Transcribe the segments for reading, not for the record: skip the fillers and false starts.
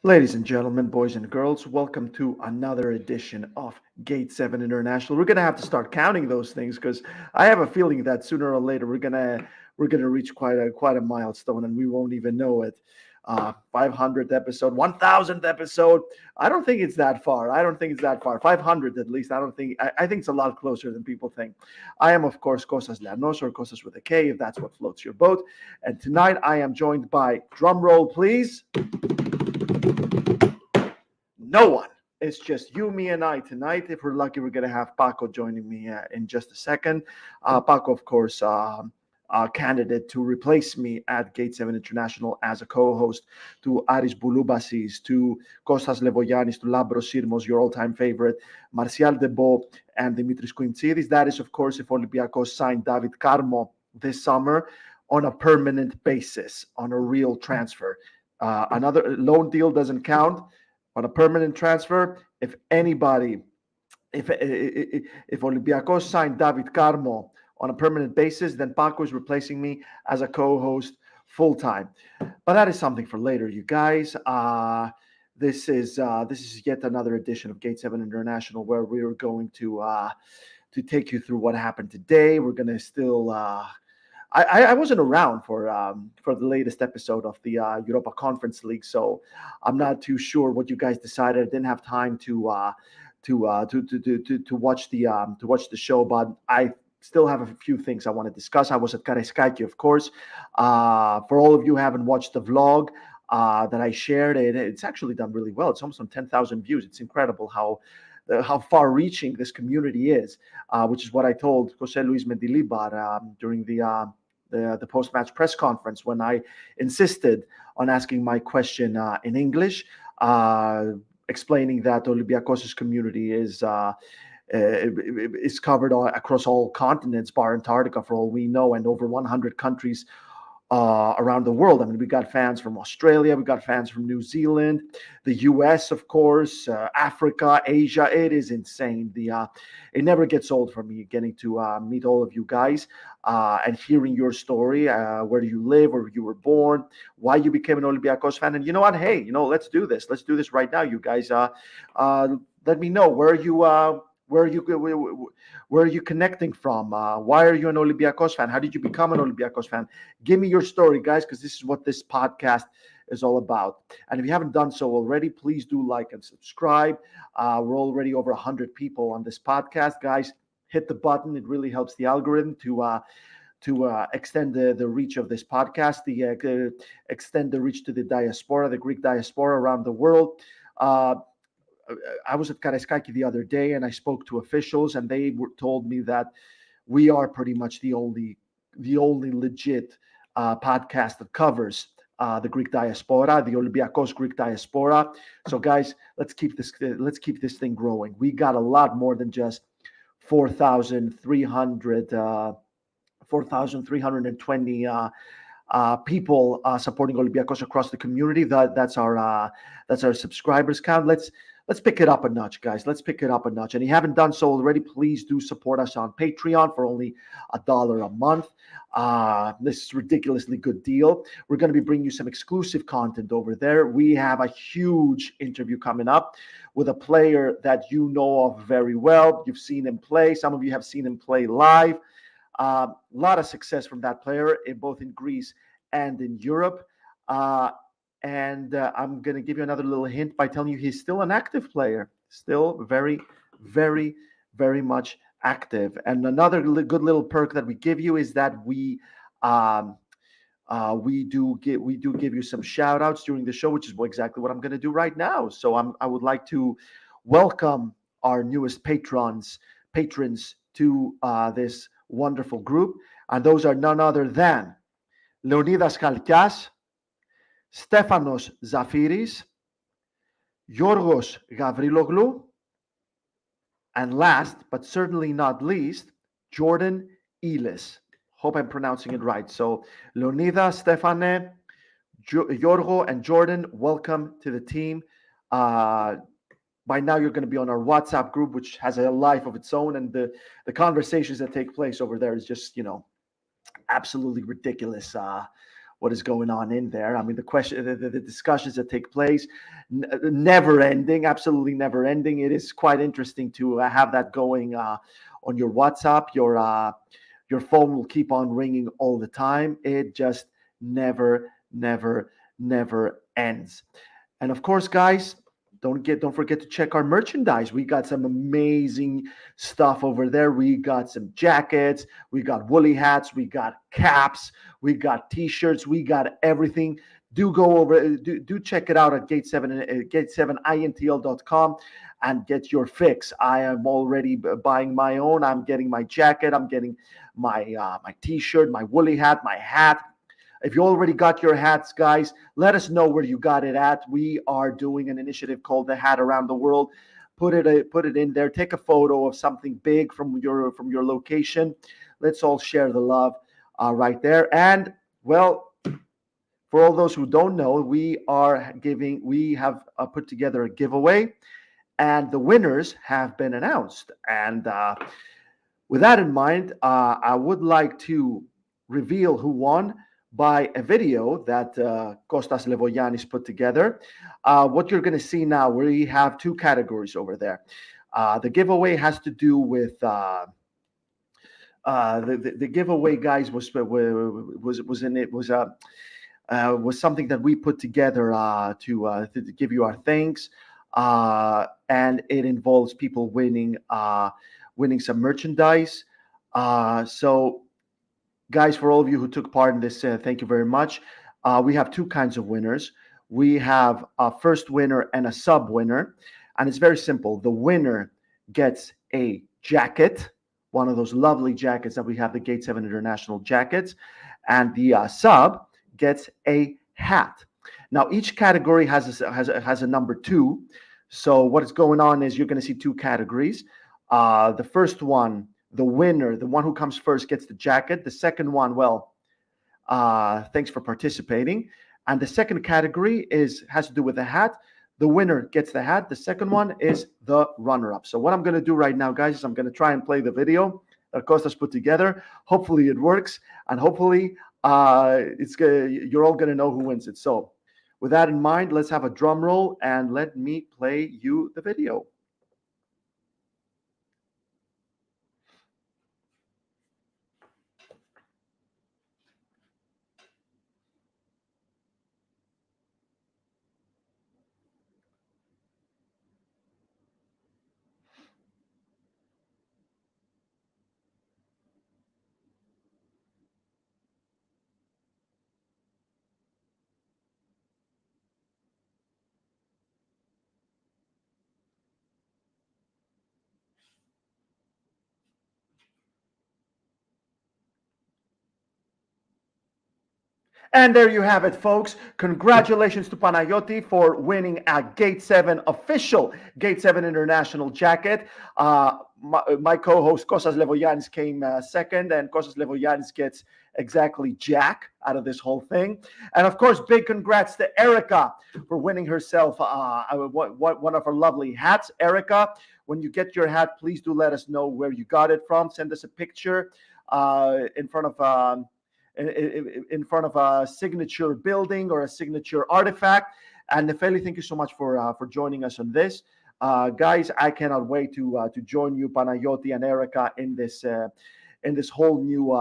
Ladies and gentlemen, boys and girls, welcome to another edition of Gate 7 International. We're going to have to start counting those things because I have a feeling that sooner or later we're going to reach quite a milestone and we won't even know it. 500th episode, 1000th episode. I don't think it's that far. I don't think it's that far. 500 at least. I think it's a lot closer than people think. I am, of course, Kostas Llanos, or Kostas with a K, if that's what floats your boat. And tonight I am joined by, drum roll please, no one. It's just you, me, and I tonight. If we're lucky, we're going to have Paco joining me in just a second. Paco, of course, candidate to replace me at Gate 7 International as a co-host to Aris Bouloubasis, to Kostas Levoyanis, to Labros Sirmos, your all-time favorite, Martial Debo, and Dimitris Kouintsidis. That is, of course, if Olympiacos signed David Carmo this summer on a permanent basis, on a real transfer. Another loan deal doesn't count. On a permanent transfer, if Olympiacos signed David Carmo on a permanent basis, then Paco is replacing me as a co-host full time. But that is something for later, you guys. This is yet another edition of Gate 7 International, where we are going to take you through what happened today. We're going to still. I wasn't around for the latest episode of the Europa Conference League, so I'm not too sure what you guys decided. I didn't have time to watch the show, but I still have a few things I want to discuss. I was at Karaiskaki, of course. For all of you who haven't watched the vlog that I shared, it's actually done really well. It's almost on 10,000 views. It's incredible how far-reaching this community is, which is what I told Jose Luis Mendilibar during the post-match press conference when I insisted on asking my question in English, explaining that Olympiacos' community is covered across all continents, bar Antarctica, for all we know, and over 100 countries around the world. I mean, we got fans from Australia, we got fans from New Zealand, the US, of course, Africa, Asia. It is insane. It never gets old for me getting to meet all of you guys and hearing your story. Where do you live, where you were born, why you became an Olympiacos fan, and you know what? Hey, let's do this. Let's do this right now, you guys. Let me know where are you connecting from? Why are you an Olympiacos fan? How did you become an Olympiacos fan? Give me your story, guys, because this is what this podcast is all about. And if you haven't done so already, please do like and subscribe. We're already over 100 people on this podcast, guys. Hit the button. It really helps the algorithm to extend the reach of this podcast, extend the reach to the diaspora, the Greek diaspora around the world. I was at Karaiskaki the other day and I spoke to officials, and they told me that we are pretty much the only legit podcast that covers the Greek diaspora, the Olympiacos Greek diaspora. So, guys, let's keep this thing growing. We got a lot more than just 4,320 people supporting Olympiacos across the community. That's our subscribers count. Let's pick it up a notch, guys. Let's pick it up a notch. And if you haven't done so already, please do support us on Patreon for only $1 a month. This is a ridiculously good deal. We're going to be bringing you some exclusive content over there. We have a huge interview coming up with a player that you know of very well. You've seen him play. Some of you have seen him play live. A lot of success from that player, both in Greece and in Europe. And I'm going to give you another little hint by telling you he's still an active player, still very, very, very much active. And another good little perk that we give you is that we do give you some shout outs during the show, which is exactly what I'm going to do right now. So I would like to welcome our newest patrons to this wonderful group. And those are none other than Leonidas Kalkias, Stefanos Zafiris, Yorgos Gavriloglu, and last but certainly not least, Jordan Iles. Hope I'm pronouncing it right. So Leonidas, Stefane, Yorgo, and Jordan, welcome to the team. By now you're going to be on our WhatsApp group, which has a life of its own, and the conversations that take place over there is just, absolutely ridiculous. what is going on in there. I mean, the discussions that take place, never ending, absolutely never ending. It is quite interesting to have that going on your WhatsApp. Your phone will keep on ringing all the time. It just never, never, never ends. And of course, guys, don't forget to check our merchandise. We got some amazing stuff over there. We got some jackets, we got woolly hats, we got caps, we got t-shirts, we got everything. Do go over, do check it out at gate7intl.com and get your fix. I am already buying my own. I'm getting my jacket, I'm getting my my t-shirt, my woolly hat, my hat. If you already got your hats, guys, let us know where you got it at. We are doing an initiative called the Hat Around the World. Put it in there. Take a photo of something big from your location. Let's all share the love right there. And well, for all those who don't know, we have put together a giveaway, and the winners have been announced. And with that in mind, I would like to reveal who won by a video that Kostas Levoyanis put together. What you're going to see now, we have two categories over there. The giveaway has to do with the giveaway, guys, was something that we put together to give you our thanks, and it involves people winning some merchandise. So, guys, for all of you who took part in this, thank you very much. We have two kinds of winners. We have a first winner and a sub winner, and it's very simple. The winner gets a jacket, one of those lovely jackets that we have, the Gate 7 International jackets, and the sub gets a hat. Now, each category has a number 2. So what is going on is you're going to see two categories. The first one, the winner, the one who comes first, gets the jacket. The second one, well, thanks for participating. And the second category has to do with the hat. The winner gets the hat. The second one is the runner-up. So what I'm going to do right now, guys, is I'm going to try and play the video that Kostas put together. Hopefully it works, and hopefully you're all going to know who wins it. So with that in mind, let's have a drum roll and let me play you the video. And there you have it, folks. Congratulations to Panayoti for winning a Gate 7 official Gate 7 International jacket. My co-host Kostas Levoyanis came second, and Kostas Levoyanis gets exactly jack out of this whole thing. And of course, big congrats to Erica for winning herself one of her lovely hats. Erica, when you get your hat, please do let us know where you got it from. Send us a picture in front of a signature building or a signature artifact. And Nefeli, thank you so much for joining us on this. Guys, I cannot wait to join you, Panayoti and Erica, in this whole new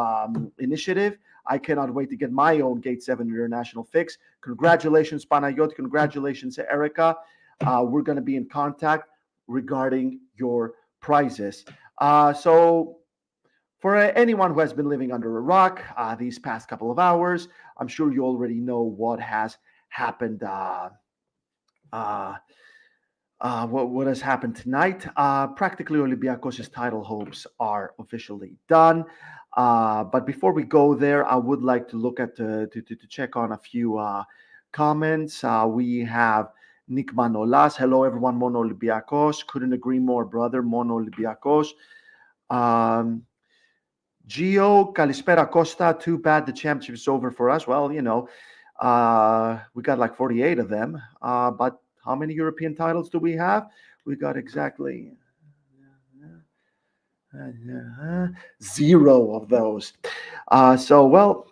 initiative. I cannot wait to get my own Gate 7 International fix. Congratulations, Panayoti. Congratulations, Erica. We're going to be in contact regarding your prizes. So for anyone who has been living under a rock these past couple of hours, I'm sure you already know what has happened. What has happened tonight? Practically, Olympiacos' title hopes are officially done. But before we go there, I would like to look at to check on a few comments. We have Nick Manolas. Hello, everyone. Mono Olympiacos. Couldn't agree more, brother. Mono Olympiacos. Gio, Kalispera Costa, too bad the championship is over for us. Well, we got like 48 of them. But how many European titles do we have? We got exactly 0 of those. So, well,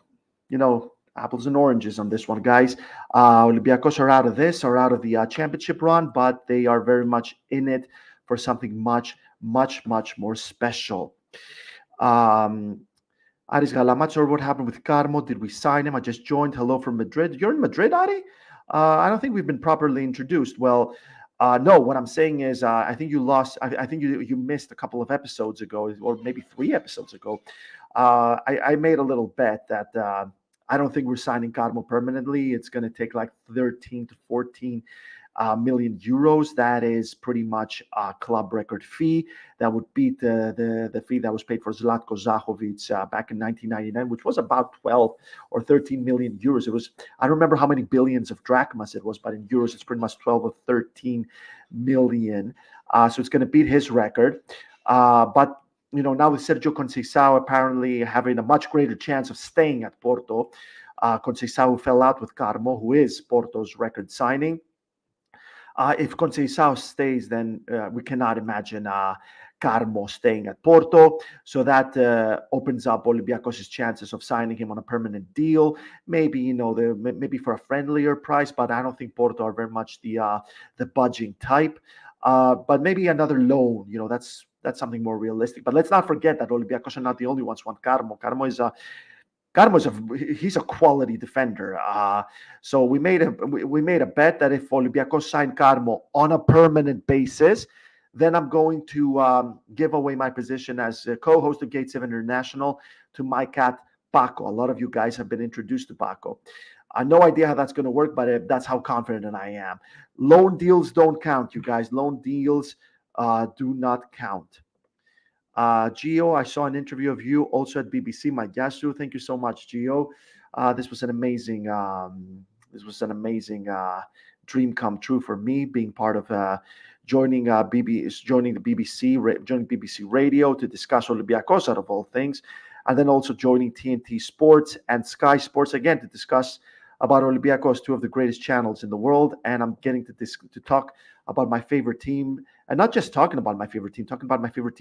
apples and oranges on this one, guys. Olympiacos are out of the championship run, but they are very much in it for something much, much, much more special. Aris Galamatsor, what happened with Carmo? Did we sign him? I just joined. Hello from Madrid. You're in Madrid, Ari? I don't think we've been properly introduced. Well, no, what I'm saying is I think you lost. I think you missed a couple of episodes ago, or maybe 3 episodes ago. I made a little bet that I don't think we're signing Carmo permanently. It's going to take like 13 to 14 million euros. That is pretty much a club record fee. That would beat the fee that was paid for Zlatko Zahovic back in 1999, which was about 12 or 13 million euros. It was, I don't remember how many billions of drachmas it was, but in euros, it's pretty much 12 or 13 million. So it's going to beat his record. But now with Sergio Conceição apparently having a much greater chance of staying at Porto, Conceição fell out with Carmo, who is Porto's record signing. If Conceição stays, then we cannot imagine Carmo staying at Porto. So that opens up Olympiacos' chances of signing him on a permanent deal. Maybe, maybe for a friendlier price, but I don't think Porto are very much the budging type. But maybe another loan, that's something more realistic. But let's not forget that Olympiacos are not the only ones want Carmo. He's a quality defender. So we made a bet that if Olympiacos signed Carmo on a permanent basis, then I'm going to give away my position as co-host of Gate 7 International to my cat, Paco. A lot of you guys have been introduced to Paco. No idea how that's going to work, but that's how confident I am. Loan deals don't count, you guys. Loan deals do not count. Gio, I saw an interview of you also at BBC. My Yasu, thank you so much, Gio. This was an amazing dream come true for me, being part of joining BBC Radio to discuss Olympiacos out of all things, and then also joining TNT Sports and Sky Sports again to discuss about Olympiacos, two of the greatest channels in the world. And I'm getting to talk about my favorite team, and not just talking about my favorite team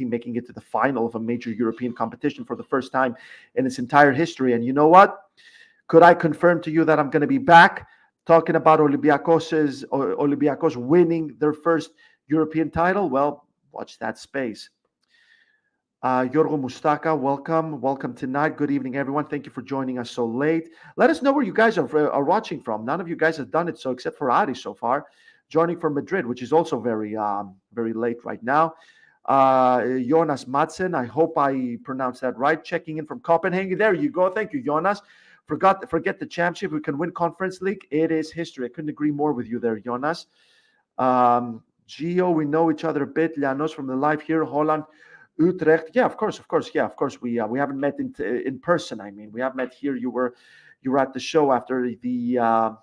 making it to the final of a major European competition for the first time in its entire history. And you know what? Could I confirm to you that I'm going to be back talking about Olympiacos winning their first European title? Well, watch that space. Yorgo Mustaka, welcome tonight. Good evening, everyone. Thank you for joining us so late. Let us know where you guys are watching from. None of you guys have done it, so except for Ari so far, joining from Madrid, which is also very late right now. Jonas Madsen, I hope I pronounced that right. Checking in from Copenhagen. There you go. Thank you, Jonas. Forget the championship. We can win Conference League. It is history. I couldn't agree more with you there, Jonas. Gio, we know each other a bit. Llanos from the live here, Holland. Utrecht, yeah, of course. We haven't met in person. I mean, we have met here. You were at the show after the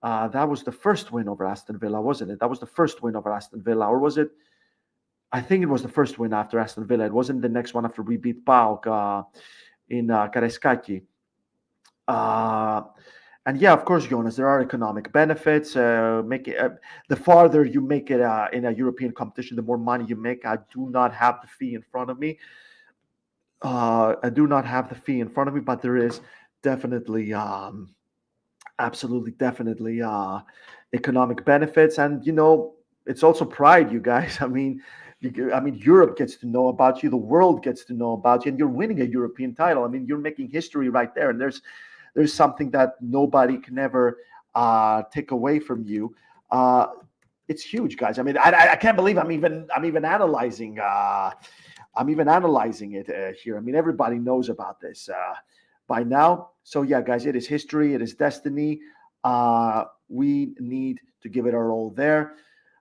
that was the first win over Aston Villa, wasn't it? That was the first win over Aston Villa, or was it? I think it was the first win after Aston Villa. It wasn't the next one after we beat PAOK in Karaiskaki. And yeah, of course, Jonas, there are economic benefits. The farther you make it in a European competition, the more money you make. I do not have the fee in front of me. But there is definitely, absolutely, definitely economic benefits. And, it's also pride, you guys. I mean, Europe gets to know about you. The world gets to know about you. And you're winning a European title. I mean, you're making history right there. And there's something that nobody can ever take away from you. It's huge, guys. I mean, I can't believe I'm even analyzing. I'm even analyzing it here. I mean, everybody knows about this by now. So yeah, guys, it is history. It is destiny. We need to give it our all there.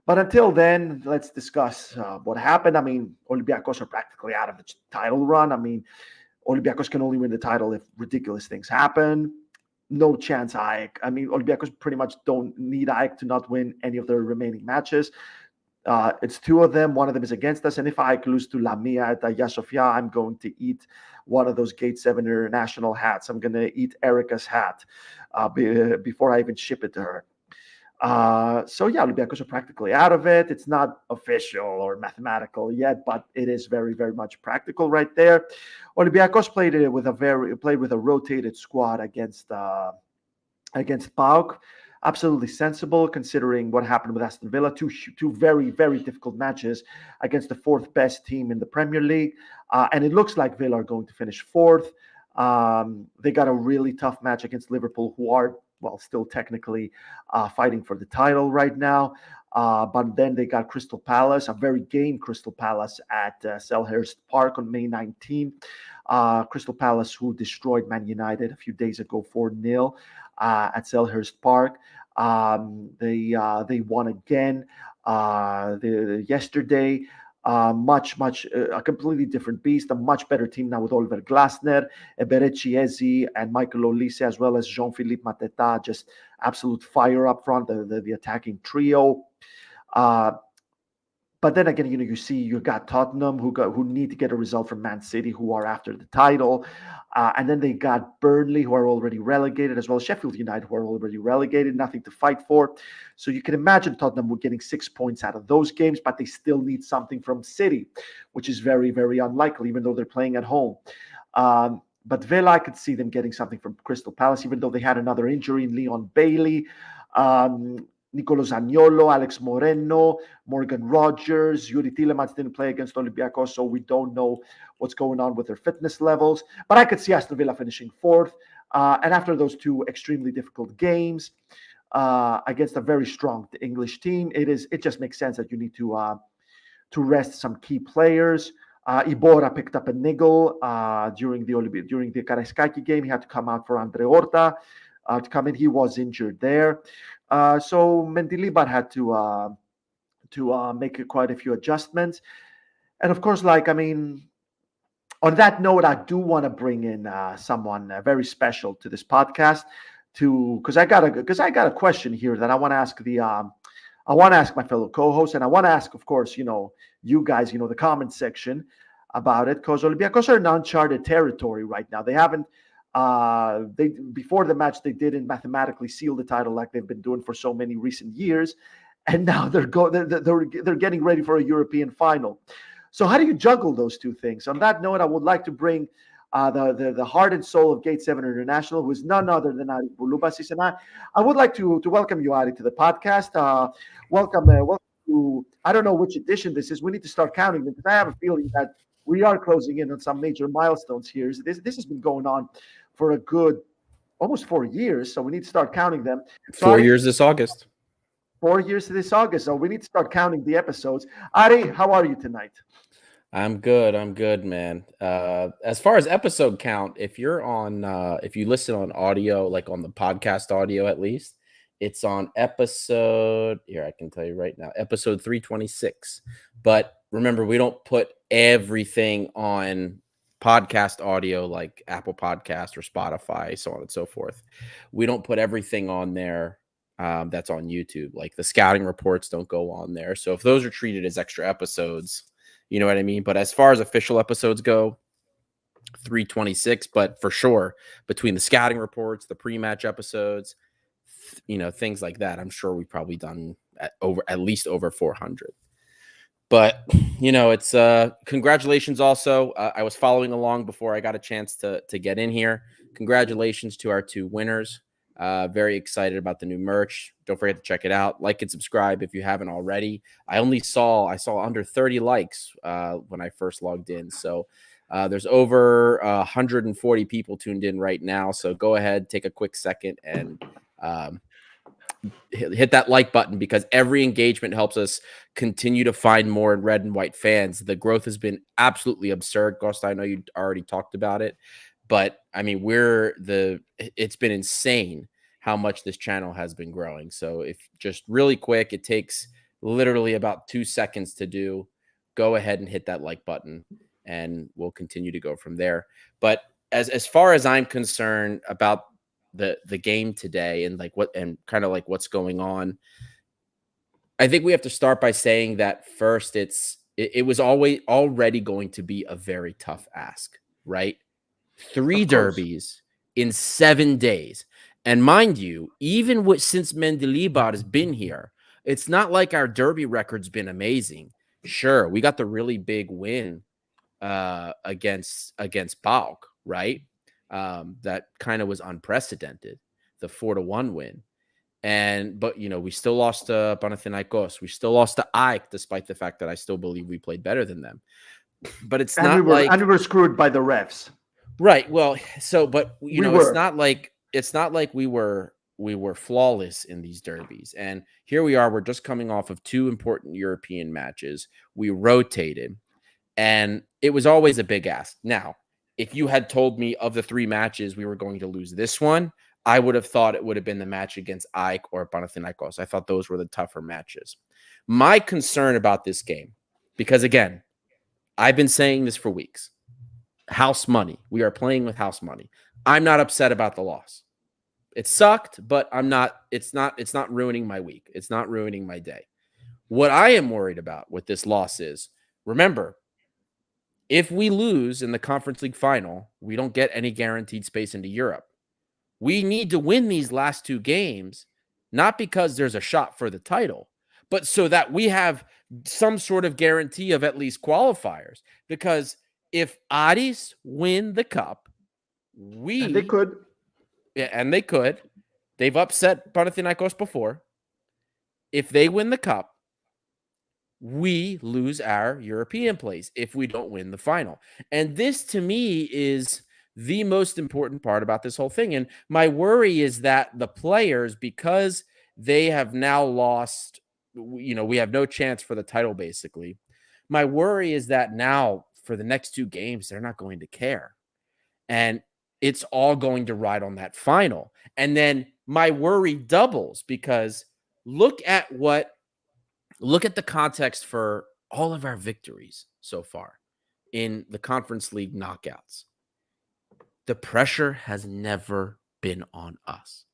But until then, let's discuss what happened. I mean, Olympiacos are practically out of the title run. I mean, Olympiacos can only win the title if ridiculous things happen. No chance, AEK. I mean, Olympiacos pretty much don't need AEK to not win any of their remaining matches. It's 2 of them. One of them is against us. And if AEK lose to Lamia at Hagia Sophia, I'm going to eat one of those Gate 7 International hats. I'm going to eat Erica's hat before I even ship it to her. So yeah, Olympiacos are practically out of it. It's not official or mathematical yet, but it is very, very much practical right there. Olympiacos played with a rotated squad against PAOK. Absolutely sensible considering what happened with Aston Villa. Two very, very difficult matches against the fourth best team in the Premier League. And it looks like Villa are going to finish fourth. They got a really tough match against Liverpool, who are, well, still technically fighting for the title right now. But then they got Crystal Palace, a very game Crystal Palace at Selhurst Park on May 19th. Crystal Palace, who destroyed Man United a few days ago 4-0 at Selhurst Park. They won again yesterday. A completely different beast, a much better team now with Oliver Glasner, Eberechi Ezi, and Michael Olise, as well as Jean-Philippe Mateta, just absolute fire up front, the attacking trio. But then again, you got Tottenham who need to get a result from Man City, who are after the title, and then they got Burnley, who are already relegated, as well as Sheffield United, who are already relegated, nothing to fight for. So you can imagine Tottenham were getting 6 points out of those games, but they still need something from City, which is very, very unlikely, even though they're playing at home. But Villa, I could see them getting something from Crystal Palace, even though they had another injury in Leon Bailey. Nicolo Zaniolo, Alex Moreno, Morgan Rogers, Yuri Tillemans didn't play against Olympiacos, so we don't know what's going on with their fitness levels. But I could see Aston Villa finishing fourth. And after those two extremely difficult games against a very strong English team, it just makes sense that you need to rest some key players. Ibora picked up a niggle during the Karaiskaki game. He had to come out for Andre Horta to come in. He was injured there. So Mendilibar had to make quite a few adjustments. And of course, on that note, I do want to bring in someone very special to this podcast because I got a question here that I want to ask I want to ask my fellow co-hosts, and I want to ask, of course, you guys, the comment section about it, because Olympiacos are in uncharted territory right now. They haven't. Before the match, they didn't mathematically seal the title like they've been doing for so many recent years, and now they're getting ready for a European final. So how do you juggle those two things? On that note, I would like to bring the heart and soul of Gate 7 International, who is none other than Ari Bouloubasis. And I would like to welcome you, Ari, to the podcast. Welcome to, I don't know which edition this is. We need to start counting them, because I have a feeling that we are closing in on some major milestones here. This has been going on for a good almost 4 years, so we need to start counting them. So 4 years this August. 4 years this August, so we need to start counting the episodes. Ari, how are you tonight? I'm good, man. As far as episode count, if you listen on audio, like on the podcast audio at least, it's on episode, here I can tell you right now, episode 326. But remember, we don't put everything on podcast audio like Apple Podcast or Spotify, so on and so forth. We don't put everything on there that's on YouTube. Like the scouting reports don't go on there. So if those are treated as extra episodes, you know what I mean? But as far as official episodes go, 326. But for sure, between the scouting reports, the pre-match episodes, things like that, I'm sure we've probably done at least over 400. But, it's congratulations also. I was following along before I got a chance to get in here. Congratulations to our two winners. Very excited about the new merch. Don't forget to check it out. Like and subscribe if you haven't already. I saw under 30 likes when I first logged in. So there's over 140 people tuned in right now. So go ahead, take a quick second and hit that like button, because every engagement helps us continue to find more red and white fans. The growth has been absolutely absurd. Ghost, I know you already talked about it, but I mean, it's been insane how much this channel has been growing. So if just really quick, it takes literally about 2 seconds to do, go ahead and hit that like button and we'll continue to go from there. But as far as I'm concerned about the game today and what's going on, I think we have to start by saying that first, it was already going to be a very tough ask, right? 3 derbies in 7 days. And mind you, even since Mendilibar has been here, it's not like our derby record's been amazing. Sure, we got the really big win against PAOK, right? That kind of was unprecedented, the 4-1 win. But we still lost to Panathinaikos. We still lost to AEK, despite the fact that I still believe we played better than them. But it's And not we were screwed by the refs. Right. Well, but We it's not like we were flawless in these derbies. And here we are, we're just coming off of 2 important European matches. We rotated, and it was always a big ask. Now, if you had told me of the 3 matches we were going to lose this one, I would have thought it would have been the match against AEK or Panathinaikos. I thought those were the tougher matches. My concern about this game, because again, I've been saying this for weeks. House money. We are playing with house money. I'm not upset about the loss. It sucked, but it's not ruining my week. It's not ruining my day. What I am worried about with this loss is, remember, if we lose in the Conference League final, we don't get any guaranteed space into Europe. We need to win these last 2 games, not because there's a shot for the title, but so that we have some sort of guarantee of at least qualifiers. Because if Aris win the cup, and they could. Yeah, and they could. They've upset Panathinaikos before. If they win the cup, we lose our European place if we don't win the final. And this, to me, is the most important part about this whole thing. And my worry is that the players, because they have now lost, we have no chance for the title, basically. My worry is that now, for the next 2 games, they're not going to care. And it's all going to ride on that final. And then my worry doubles, because look at the context for all of our victories so far in the Conference League knockouts. The pressure has never been on us.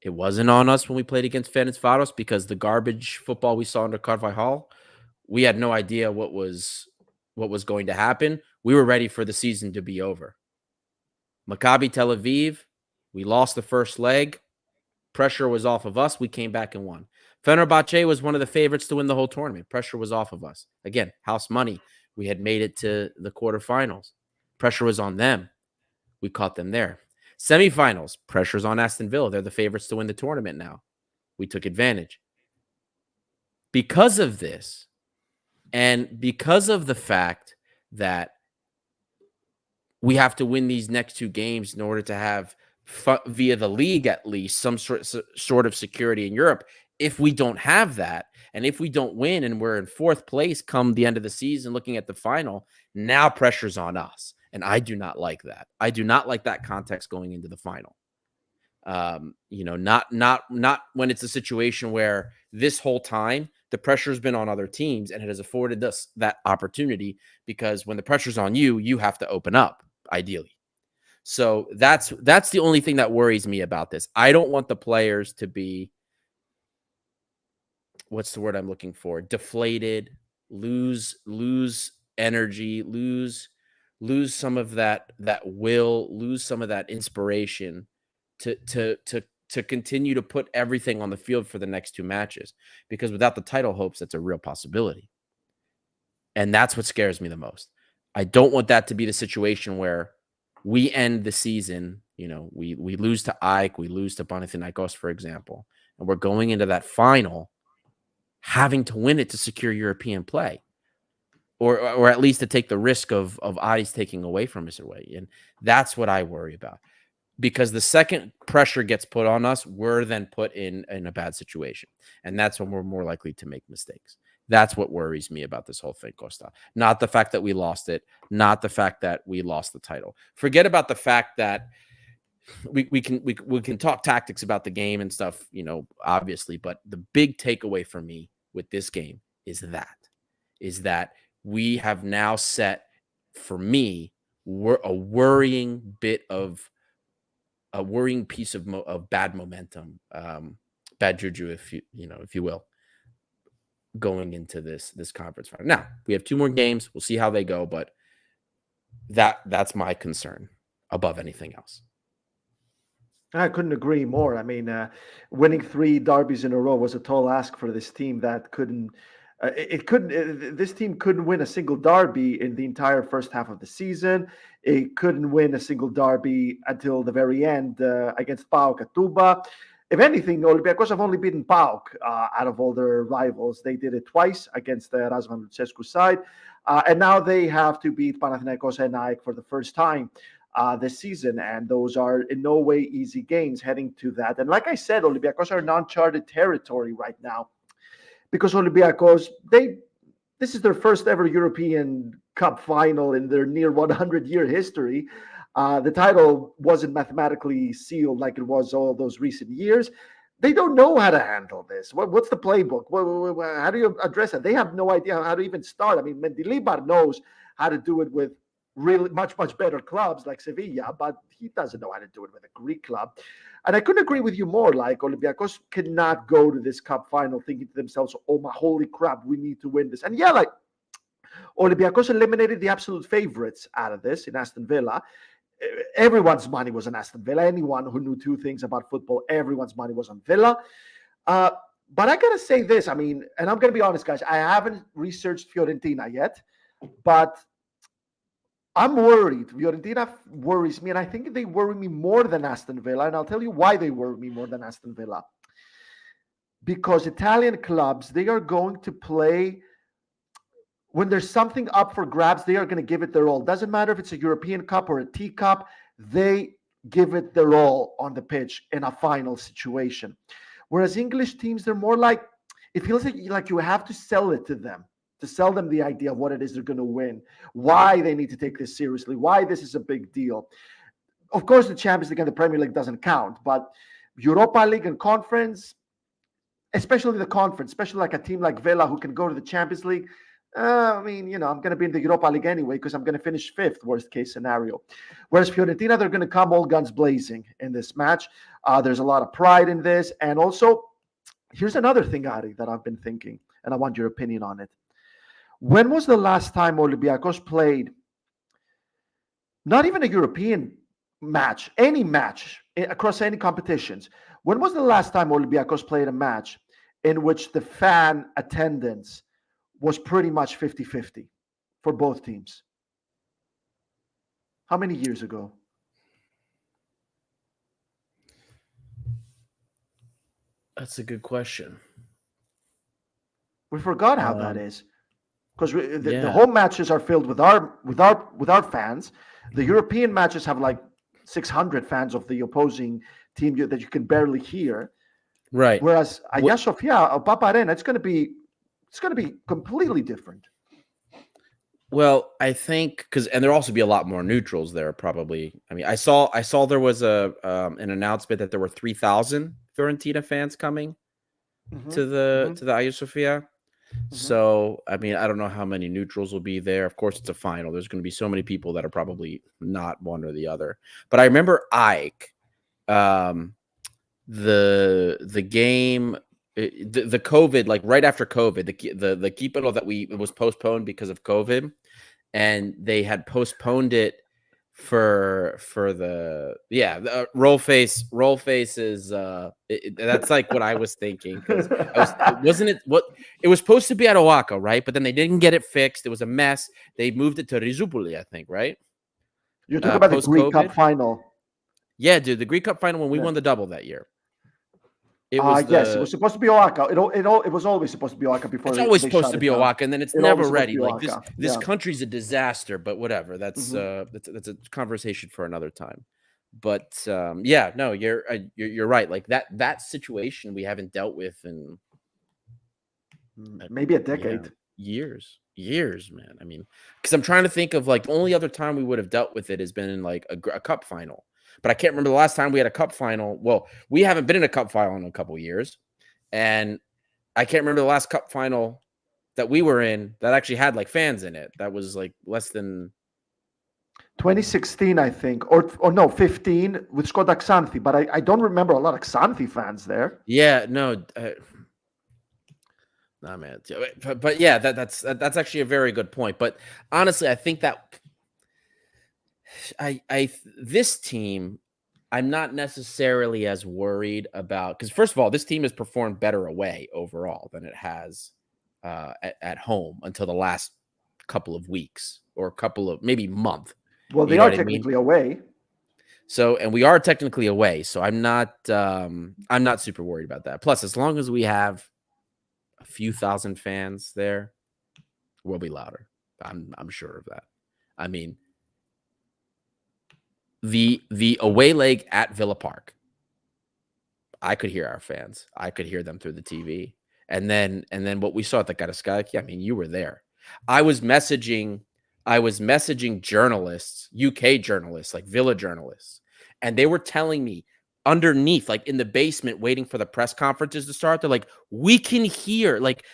It wasn't on us when we played against Ferencváros, because the garbage football we saw under Carvajal, we had no idea what was going to happen. We were ready for the season to be over. Maccabi Tel Aviv, we lost the first leg. Pressure was off of us. We came back and won. Fenerbahce was one of the favorites to win the whole tournament. Pressure was off of us. Again, house money. We had made it to the quarterfinals. Pressure was on them. We caught them there. Semifinals, pressure's on Aston Villa. They're the favorites to win the tournament now. We took advantage. Because of this, and because of the fact that we have to win these next 2 games in order to have, via the league at least, some sort of security in Europe. If we don't have that, and if we don't win and we're in 4th place come the end of the season looking at the final, now pressure's on us. And I do not like that. I do not like that context going into the final. Not when it's a situation where this whole time the pressure's been on other teams and it has afforded us that opportunity, because when the pressure's on you, you have to open up, ideally. So that's the only thing that worries me about this. I don't want the players to be, what's the word I'm looking for? Deflated, lose energy, lose some of that will, lose some of that inspiration to continue to put everything on the field for the next 2 matches. Because without the title hopes, that's a real possibility. And that's what scares me the most. I don't want that to be the situation where we end the season, we lose to AEK, we lose to Panathinaikos, for example, and we're going into that final having to win it to secure European play, or at least to take the risk of Aris taking away from us away. And that's what I worry about, because the second pressure gets put on us, we're then put in a bad situation, and that's when we're more likely to make mistakes. That's what worries me about this whole thing, Costa. Not the fact that we lost it, not the fact that we lost the title. Forget about the fact that we can talk tactics about the game and stuff, obviously, but the big takeaway for me with this game is that we have now set, for me, a worrying piece of bad momentum, bad juju, if you will, going into this conference final. Now, we have 2 more games. We'll see how they go, but that's my concern above anything else. I couldn't agree more. I mean, winning 3 derbies in a row was a tall ask for this team that couldn't. It couldn't. This team couldn't win a single derby in the entire first half of the season. It couldn't win a single derby until the very end against PAOK at Toumba. If anything, Olympiacos have only beaten PAOK out of all their rivals. They did it twice against the Razvan Lucescu side, and now they have to beat Panathinaikos and AEK for the first time this season, and those are in no way easy games heading to that. And like I said, Olympiacos are in uncharted territory right now because Olympiacos, this is their first ever European Cup final in their near 100-year history. The title wasn't mathematically sealed like it was all those recent years. They don't know how to handle this. What's the playbook? How do you address it? They have no idea how to even start. I mean, Mendilibar knows how to do it with really much better clubs like Sevilla, but he doesn't know how to do it with a Greek club. And I couldn't agree with you more. Like, Olympiacos cannot go to this cup final thinking to themselves, oh my holy crap, we need to win this. And yeah, like, Olympiacos eliminated the absolute favorites out of this in Aston Villa. Everyone's money was on Aston Villa. Anyone who knew 2 things about football, everyone's money was on Villa. But I gotta say this, I mean, and I'm gonna be honest, guys, I haven't researched Fiorentina yet, but I'm worried. Fiorentina worries me, and I think they worry me more than Aston Villa. And I'll tell you why they worry me more than Aston Villa. Because Italian clubs, they are going to play when there's something up for grabs. They are going to give it their all. Doesn't matter if it's a European Cup or a teacup. They give it their all on the pitch in a final situation. Whereas English teams, they're more like, it feels like you have to sell it to them. To sell them the idea of what it is they're going to win, why they need to take this seriously, why this is a big deal. Of course, the Champions League and the Premier League doesn't count, but Europa League and Conference, especially the Conference, especially like a team like Villa who can go to the Champions League, I mean, I'm going to be in the Europa League anyway because I'm going to finish 5th, worst case scenario. Whereas Fiorentina, they're going to come all guns blazing in this match. There's a lot of pride in this. And also, here's another thing, Ari, that I've been thinking, and I want your opinion on it. When was the last time Olympiacos played not even a European match, any match across any competitions? When was the last time Olympiacos played a match in which the fan attendance was pretty much 50-50 for both teams? How many years ago? That's a good question. We forgot how that is. Because the home matches are filled with our fans. The European matches have like 600 fans of the opposing team that you can barely hear. Right. Whereas Hagia Sophia, OPAP Arena, it's going to be completely different. Well, I think and there'll also be a lot more neutrals there probably. I mean, I saw there was an announcement that there were 3,000 Fiorentina fans coming to the Hagia Sophia. So, I mean, I don't know how many neutrals will be there. Of course, it's a final. There's going to be so many people that are probably not one or the other. But I remember AEK, the game, the COVID, like right after COVID, the Kipero that it was postponed because of COVID, and they had postponed it for the roll face is that's like what I was thinking, because it was supposed to be at Oaxaca, right? But then they didn't get it fixed. It was a mess. They moved it to Rizupoli, I think, right? You're talking about the Greek Cup final. Yeah, dude, the Greek Cup final when we won the double that year. It was yes, it was supposed to be Oaxaca. It was always supposed to be Oaxaca before. It's always supposed to be Oaxaca, and then it's never ready. Like this country's a disaster, but whatever. That's that's a conversation for another time. But no, you're right. Like that situation we haven't dealt with in maybe a decade. Years, man. I mean, because I'm trying to think of like the only other time we would have dealt with it has been in like a cup final. But I can't remember the last time we had a cup final. Well, we haven't been in a cup final in a couple of years. And I can't remember the last cup final that we were in that actually had like fans in it. That was like less than 2016, I think, or no, 15 with Skoda Xanthi. But I don't remember a lot of Xanthi fans there. Yeah, no. Nah, man. But yeah, that's actually a very good point. But honestly, I think that this team, I'm not necessarily as worried about, because first of all, this team has performed better away overall than it has at home until the last couple of weeks or couple of maybe month. Well, they You know are what I mean? technically away. So, and we are technically away, so I'm not super worried about that. Plus, as long as we have a few thousand fans there, we'll be louder. I'm sure of that. I mean, the away leg at Villa Park, I could hear our fans. I could hear them through the TV. And then what we saw at the Karaiskaki, I mean, you were there. I was messaging journalists, UK journalists, like Villa journalists, and they were telling me underneath, like in the basement, waiting for the press conferences to start, they're like, we can hear, like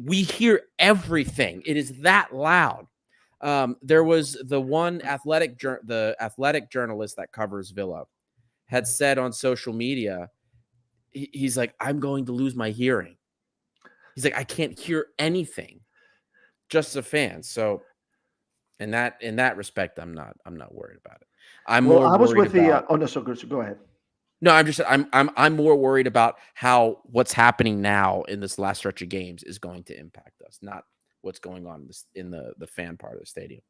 we hear everything. It is that loud. There was the athletic journalist that covers Villa had said on social media, he's like, I'm going to lose my hearing. He's like, I can't hear anything, just a fan. So in that respect, I'm not worried about it. I'm Well, more I was worried with the. about. Oh no, so good. So go ahead. No, I'm more worried about how what's happening now in this last stretch of games is going to impact us, not what's going on in the fan part of the stadium.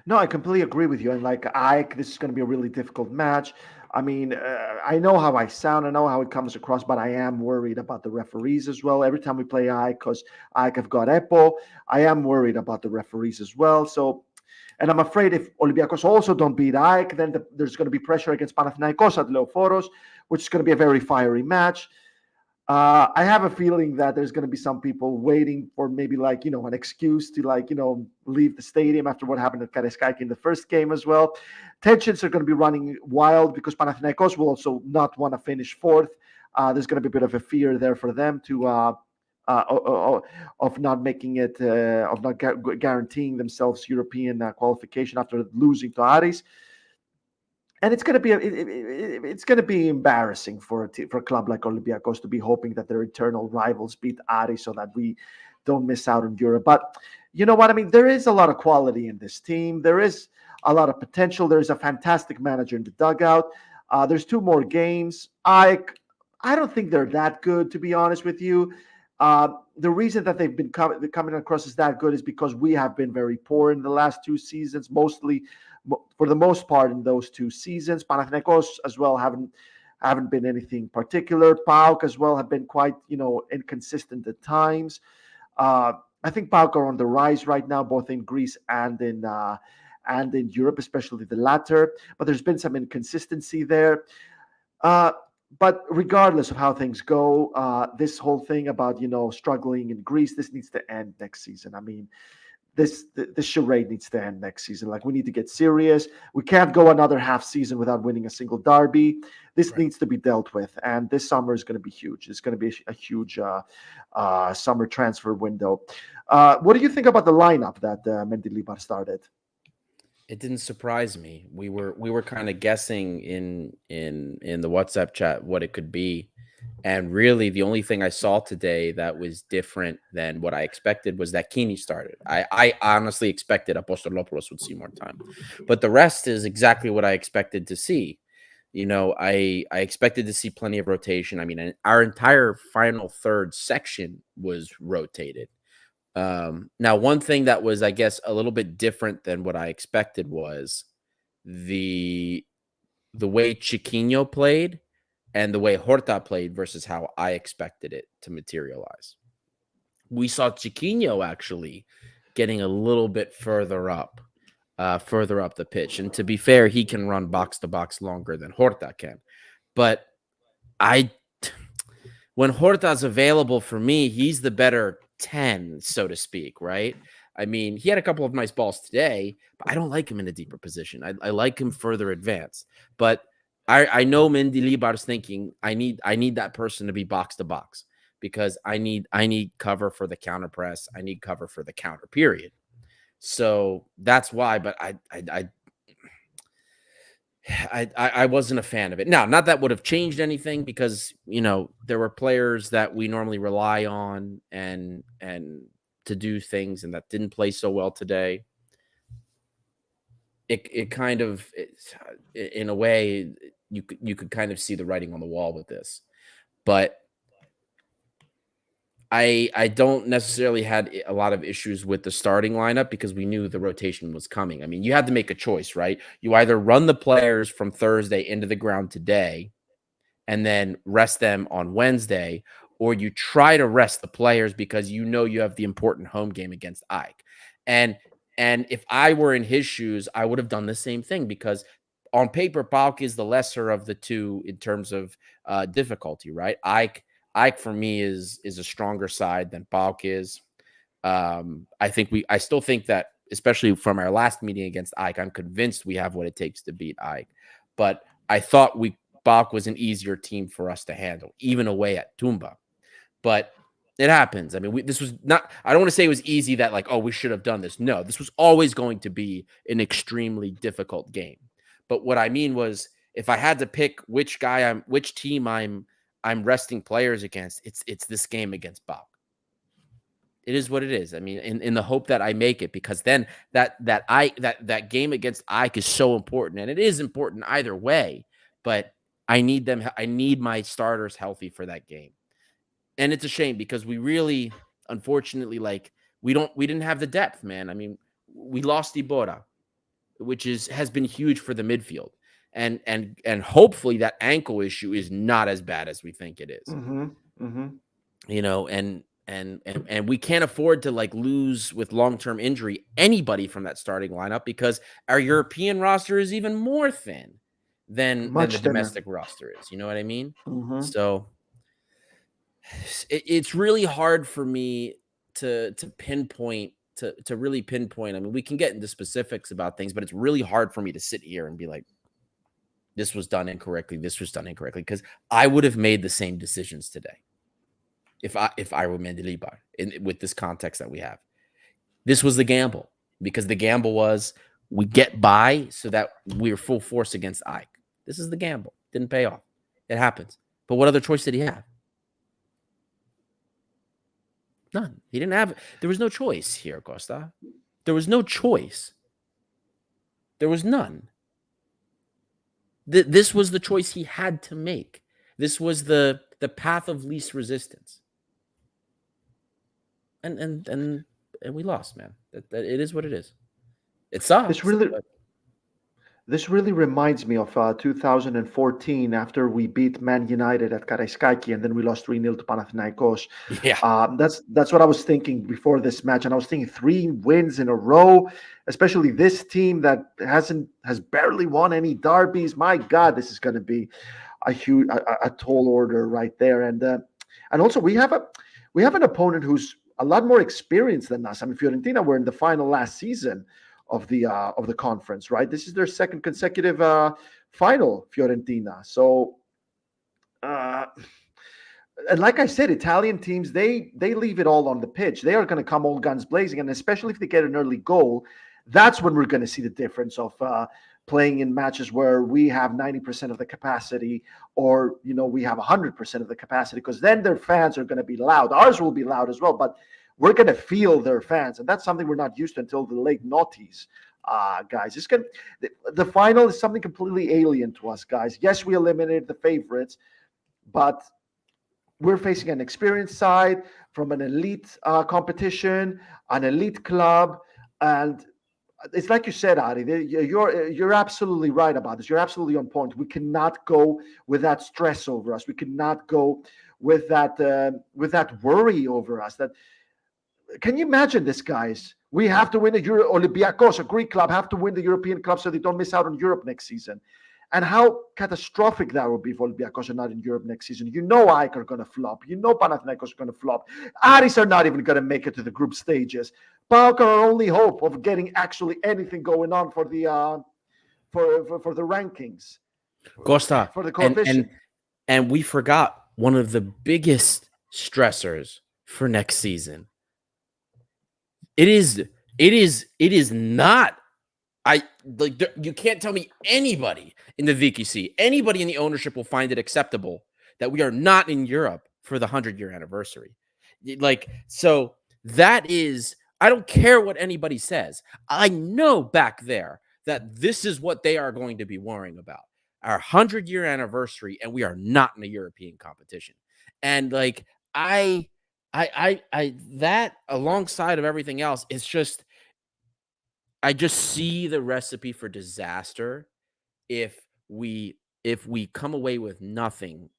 No, I completely agree with you. And like Ike, this is going to be a really difficult match. I mean, I know how I sound, I know how it comes across, but I am worried about the referees as well. Every time we play Ike, because Ike have got EPO, I am worried about the referees as well. So, and I'm afraid if Olympiacos also don't beat Ike, then there's going to be pressure against Panathinaikos at Leoforos, which is going to be a very fiery match. I have a feeling that there's going to be some people waiting for maybe an excuse to leave the stadium after what happened at Karaiskaki in the first game as well. Tensions are going to be running wild because Panathinaikos will also not want to finish fourth. There's going to be a bit of a fear there for them of not making it, of not guaranteeing themselves European qualification after losing to Aris. And it's going to be it's going to be embarrassing for a club like Olympiacos to be hoping that their eternal rivals beat Ari so that we don't miss out on Europe. But you know what I mean? There is a lot of quality in this team. There is a lot of potential. There is a fantastic manager in the dugout. There's 2 more games. I don't think they're that good, to be honest with you. The reason that they've been coming across as that good is because we have been very poor in the last 2 seasons, mostly for the most part in those 2 seasons. Panathinaikos as well haven't been anything particular. PAOK as well have been quite inconsistent at times. I think PAOK are on the rise right now, both in Greece and in Europe, especially the latter. But there's been some inconsistency there. But regardless of how things go, this whole thing about struggling in Greece, this needs to end next season. I mean, this charade needs to end next season. Like, we need to get serious. We can't go another half season without winning a single derby. This needs to be dealt with, and this summer is going to be huge. It's going to be a huge summer transfer window. What do you think about the lineup that Mendilibar started? It didn't surprise me. We were kind of guessing in the WhatsApp chat what it could be. And really, the only thing I saw today that was different than what I expected was that Kini started. I honestly expected Apostolopoulos would see more time. But the rest is exactly what I expected to see. I expected to see plenty of rotation. I mean, our entire final third section was rotated. Now, one thing that was, I guess, a little bit different than what I expected was the way Chiquinho played and the way Horta played versus how I expected it to materialize. We saw Chiquinho actually getting a little bit further up the pitch. And to be fair, he can run box to box longer than Horta can. But when Horta's available for me, he's the better 10, so to speak, right? I mean, he had a couple of nice balls today, but I don't like him in a deeper position. I like him further advanced. But I know Mendilibar's thinking I need that person to be box to box because I need cover for the counter press. I need cover for the counter period. So that's why. But I wasn't a fan of it. Now, not that would have changed anything because there were players that we normally rely on and to do things and that didn't play so well today. it kind of, in a way, you could kind of see the writing on the wall with this. But I don't necessarily had a lot of issues with the starting lineup because we knew the rotation was coming. I mean, you had to make a choice, right? You either run the players from Thursday into the ground today and then rest them on Wednesday, or you try to rest the players because you know you have the important home game against Ike. And if I were in his shoes, I would have done the same thing because on paper, PAOK is the lesser of the two in terms of difficulty, right? Ike for me is a stronger side than PAOK is. I still think that, especially from our last meeting against Ike, I'm convinced we have what it takes to beat Ike. But I thought PAOK was an easier team for us to handle, even away at Toumba. But it happens. I mean, this was not, I don't want to say it was easy that like, oh, we should have done this. No, this was always going to be an extremely difficult game. But what I mean was, if I had to pick which team I'm resting players against, it's this game against PAOK. It is what it is. I mean, in the hope that I make it, because then that game against Ike is so important, and it is important either way. But I need them. I need my starters healthy for that game, and it's a shame because we really, unfortunately, like we didn't have the depth, man. I mean, we lost Ibora, which has been huge for the midfield, and hopefully that ankle issue is not as bad as we think it is. Mm-hmm. Mm-hmm. You know, and we can't afford to like lose with long-term injury anybody from that starting lineup because our European roster is even more thin than the Much thinner. domestic roster is. You know what I mean? Mm-hmm. So it's really hard for me to pinpoint to really pinpoint. I mean, we can get into specifics about things, but it's really hard for me to sit here and be like, this was done incorrectly. This was done incorrectly, because I would have made the same decisions today if I were Mendilibar with this context that we have. This was the gamble, because the gamble was we get by so that we're full force against Ike. This is the gamble. Didn't pay off. It happens. But what other choice did he have? None. He didn't have. There was no choice here, Costa. There was no choice. There was none. This was the choice he had to make. This was the path of least resistance. And we lost, man. That it is what it is. It sucks. This really reminds me of 2014, after we beat Man United at Karaiskaki, and then we lost 3-0 to Panathinaikos. Yeah. That's what I was thinking before this match, and I was thinking 3 wins in a row, especially this team that has barely won any derbies. My God, this is going to be a tall order right there, and also we have an opponent who's a lot more experienced than us. I mean, Fiorentina were in the final last season of the conference, right? This is their second consecutive final, Fiorentina. So, and like I said, Italian teams, they leave it all on the pitch. They are going to come all guns blazing, and especially if they get an early goal, that's when we're going to see the difference of playing in matches where we have 90% of the capacity, or we have 100% of the capacity, because then their fans are going to be loud. Ours will be loud as well, but we're going to feel their fans, and that's something we're not used to until the late noughties, guys. The final is something completely alien to us, guys. Yes, we eliminated the favorites, but we're facing an experienced side from an elite competition, an elite club, and it's like you said, Ari. You're absolutely right about this. You're absolutely on point. We cannot go with that stress over us. We cannot go with that worry over us. Can you imagine this, guys? We have to win the Olympiacos, a Greek club, have to win the European club so they don't miss out on Europe next season. And how catastrophic that would be for Olympiacos are not in Europe next season. Ike are going to flop. Panathinaikos are going to flop. Aris are not even going to make it to the group stages. PAOK are our only hope of getting actually anything going on for the for the rankings. Costa, for the coefficient. And we forgot one of the biggest stressors for next season. It is not. You can't tell me anybody in the VKC, anybody in the ownership will find it acceptable that we are not in Europe for the 100-year anniversary. So that is, I don't care what anybody says. I know back there that this is what they are going to be worrying about. Our 100-year anniversary, and we are not in a European competition. And like I that alongside of everything else, it's just I just see the recipe for disaster if we come away with nothing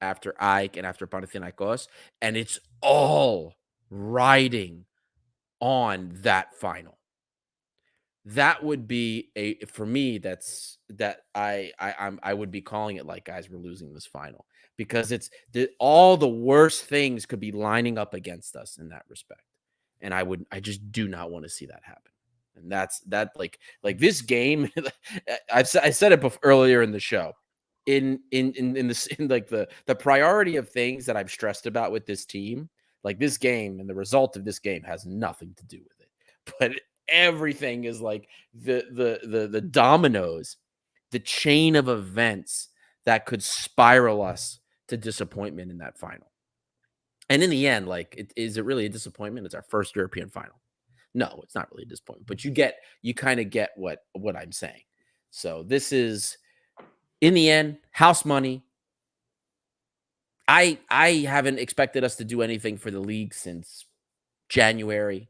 after Ike and after Panathinaikos, and it's all riding on that final. That would be for me. I would be calling it like, guys, we're losing this final, because all the worst things could be lining up against us in that respect, and I just do not want to see that happen. And that's like this game. I said it earlier in the show. In like the priority of things that I've stressed about with this team, like this game and the result of this game has nothing to do with it, but everything is like the dominoes, the chain of events that could spiral us to disappointment in that final. And in the end, like, is it really a disappointment? It's our first European final. No, it's not really a disappointment, but you kind of get what I'm saying. So this is, in the end, house money. I haven't expected us to do anything for the league since January.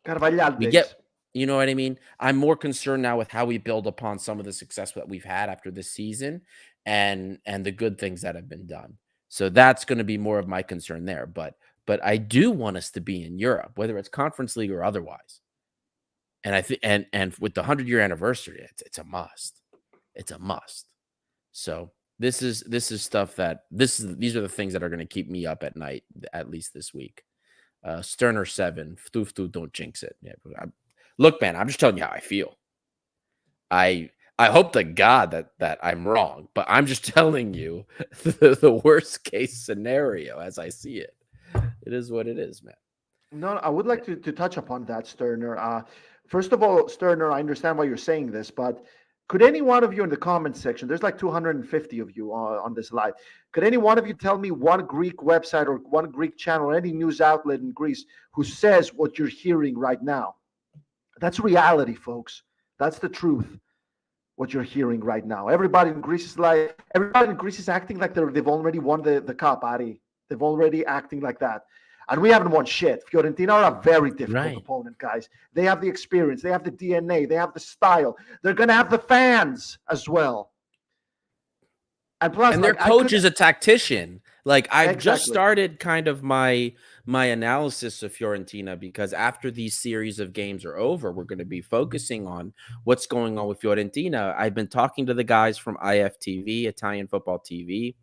Carvalhal We days. get, you know what I mean? I'm more concerned now with how we build upon some of the success that we've had after this season, and the good things that have been done. So that's going to be more of my concern there. But I do want us to be in Europe, whether it's Conference League or otherwise. And I think, and with the 100-year anniversary, it's a must. It's a must. So this is stuff that these are the things that are going to keep me up at night, at least this week. Sterner 7, don't jinx it. Yeah, look, man, I'm just telling you how I feel. I hope to God that I'm wrong, but I'm just telling you the worst case scenario as I see it. It is what it is, man. No, I would like to touch upon that, Sterner. First of all, Sterner, I understand why you're saying this, but could any one of you in the comments section, there's like 250 of you on this live, could any one of you tell me one Greek website or one Greek channel or any news outlet in Greece who says what you're hearing right now? That's reality, folks. That's the truth, what you're hearing right now. Everybody in Greece is acting like they've already won the cup, Ari. They've already acting like that. And we haven't won shit. Fiorentina are a very difficult opponent, guys. They have the experience. They have the DNA. They have the style. They're going to have the fans as well. And plus, their coach is a tactician. Like, I've just started kind of my analysis of Fiorentina, because after these series of games are over, we're going to be focusing on what's going on with Fiorentina. I've been talking to the guys from IFTV, Italian Football TV.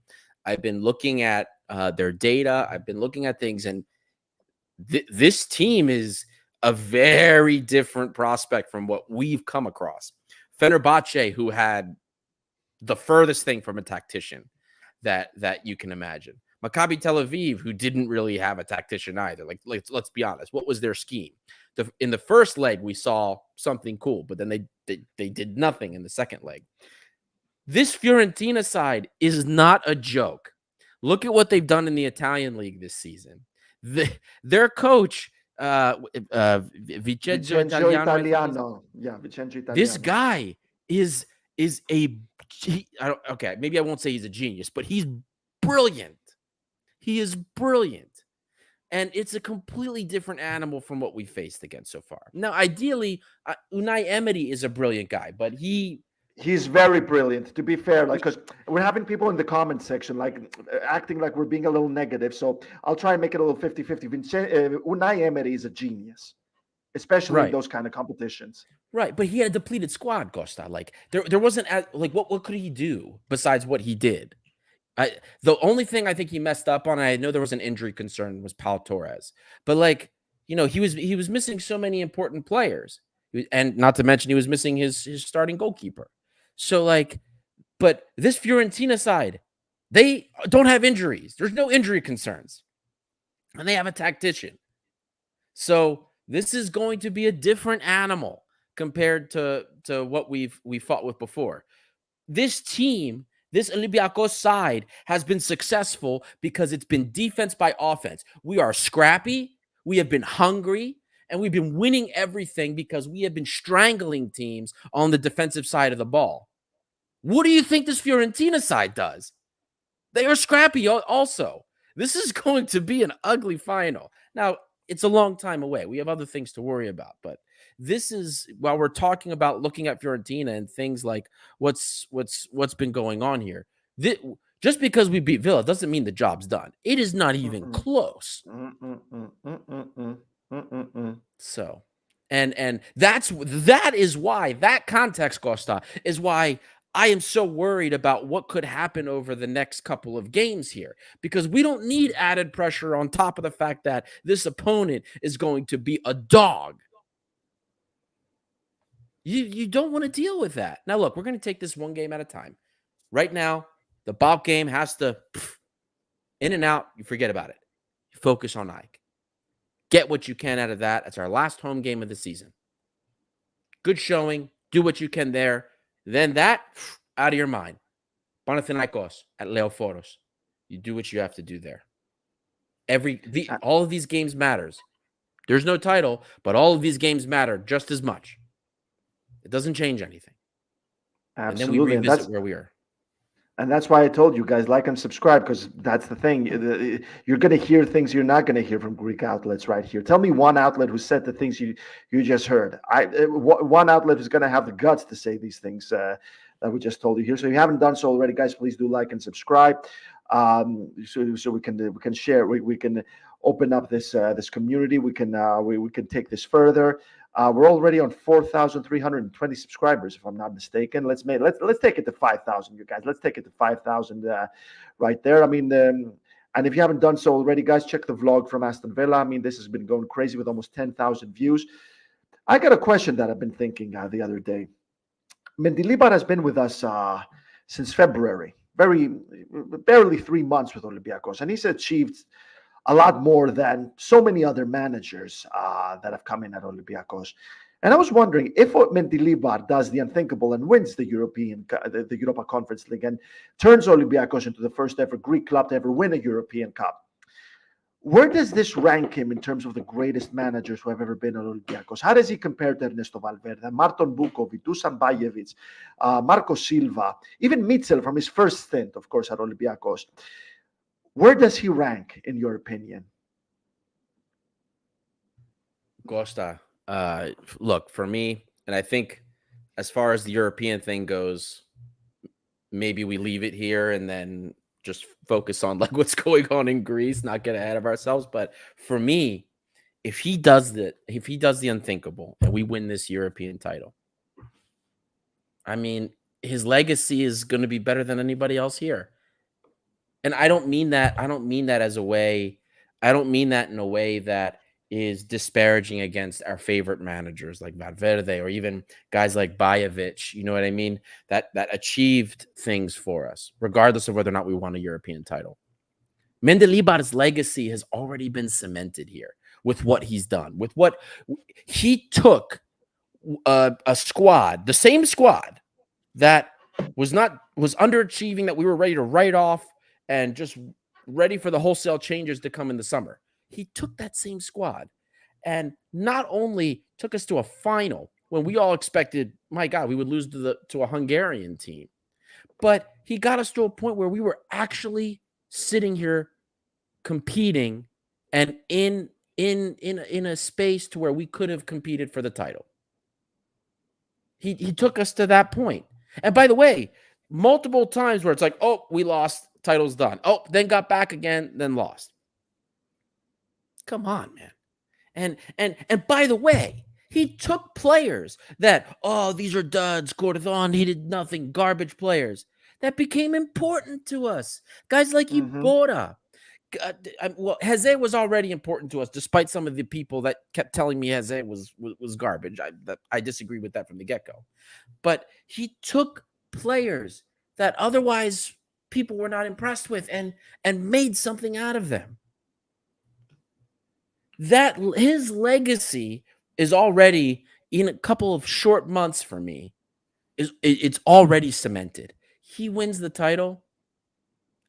I've been looking at their data. I've been looking at things, and this team is a very different prospect from what we've come across. Fenerbahce, who had the furthest thing from a tactician that you can imagine. Maccabi Tel Aviv, who didn't really have a tactician either. Like let's be honest. What was their scheme? In the first leg, we saw something cool, but then they did nothing in the second leg. This Fiorentina side is not a joke. Look at what they've done in the Italian league this season. Their coach, Vincenzo Italiano. Yeah, Vincenzo Italiano. This guy is okay, maybe I won't say he's a genius, but he's brilliant. He is brilliant. And it's a completely different animal from what we faced against so far. Now, ideally, Unai Emery is a brilliant guy, but he's very brilliant, to be fair. Like, because we're having people in the comment section like acting like we're being a little negative. So I'll try and make it a little 50-50. Unai Emery is a genius, especially in those kind of competitions. Right, but he had a depleted squad, Costa. Like there wasn't what could he do besides what he did? The only thing I think he messed up on, I know there was an injury concern, was Pau Torres. But he was missing so many important players. And not to mention he was missing his starting goalkeeper. So but this Fiorentina side, they don't have injuries. There's no injury concerns. And they have a tactician. So this is going to be a different animal compared to what we fought with before. This team, this Olympiacos side, has been successful because it's been defense by offense. We are scrappy. We have been hungry. and we've been winning everything because we have been strangling teams on the defensive side of the ball. What do you think this Fiorentina side does? They are scrappy also. This is going to be an ugly final. Now, it's a long time away. We have other things to worry about, but this is, while we're talking about looking at Fiorentina and things like what's been going on here. Just because we beat Villa doesn't mean the job's done. It is not even close. So, and that is why, that context, Costa, is why I am so worried about what could happen over the next couple of games here, because we don't need added pressure on top of the fact that this opponent is going to be a dog. You don't want to deal with that. Now, look, we're going to take this one game at a time. Right now, the PAOK game has to in and out. You forget about it. You focus on Ike. Get what you can out of that. It's our last home game of the season. Good showing. Do what you can there. Then that, out of your mind. Panathinaikos at Leoforos. You do what you have to do there. All of these games matters. There's no title, but all of these games matter just as much. It doesn't change anything. Absolutely. And then we revisit where we are. And that's why I told you guys, like and subscribe, because that's the thing. You're going to hear things you're not going to hear from Greek outlets right here. Tell me one outlet who said the things you just heard. One outlet who's going to have the guts to say these things that we just told you here. So if you haven't done so already, guys, please do like and subscribe, so we can share. We can open up this community. We can take this further. We're already on 4,320 subscribers, if I'm not mistaken. Let's take it to 5,000, you guys. Let's take it to 5,000 right there. I mean, and if you haven't done so already, guys, check the vlog from Aston Villa. I mean, this has been going crazy with almost 10,000 views. I got a question that I've been thinking the other day. Mendilibar has been with us since February, barely 3 months with Olympiacos, and he's achieved a lot more than so many other managers that have come in at Olympiacos. And I was wondering, if Mendilibar does the unthinkable and wins the Europa Conference League and turns Olympiacos into the first ever Greek club to ever win a European Cup, where does this rank him in terms of the greatest managers who have ever been at Olympiacos? How does he compare to Ernesto Valverde, Marton Bukovic, Dusan Bajevic, Marco Silva, even Mitchell from his first stint, of course, at Olympiacos? Where does he rank, in your opinion? Costa, look, for me, and I think as far as the European thing goes, maybe we leave it here and then just focus on like what's going on in Greece, not get ahead of ourselves. But for me, if he does the unthinkable and we win this European title, I mean, his legacy is going to be better than anybody else here. And I don't mean that as a way. I don't mean that in a way that is disparaging against our favorite managers like Valverde or even guys like Bajevic. You know what I mean? That achieved things for us, regardless of whether or not we won a European title. Mendilibar's legacy has already been cemented here with what he's done. With what he took a squad, the same squad that was underachieving, that we were ready to write off and just ready for the wholesale changes to come in the summer. He took that same squad and not only took us to a final when we all expected, my God, we would lose to a Hungarian team, but he got us to a point where we were actually sitting here competing and in a space to where we could have competed for the title. He took us to that point. And by the way, multiple times where it's like, oh, we lost, title's done. Oh, then got back again, then lost. Come on, man. And by the way, he took players that, oh, these are duds. Gordon, he did nothing. Garbage players that became important to us. Guys like Ibora. Well, Jose was already important to us, despite some of the people that kept telling me Jose was garbage. I disagree with that from the get-go. But he took players that otherwise people were not impressed with and made something out of them. That his legacy is already, in a couple of short months for me, it's already cemented. He wins the title,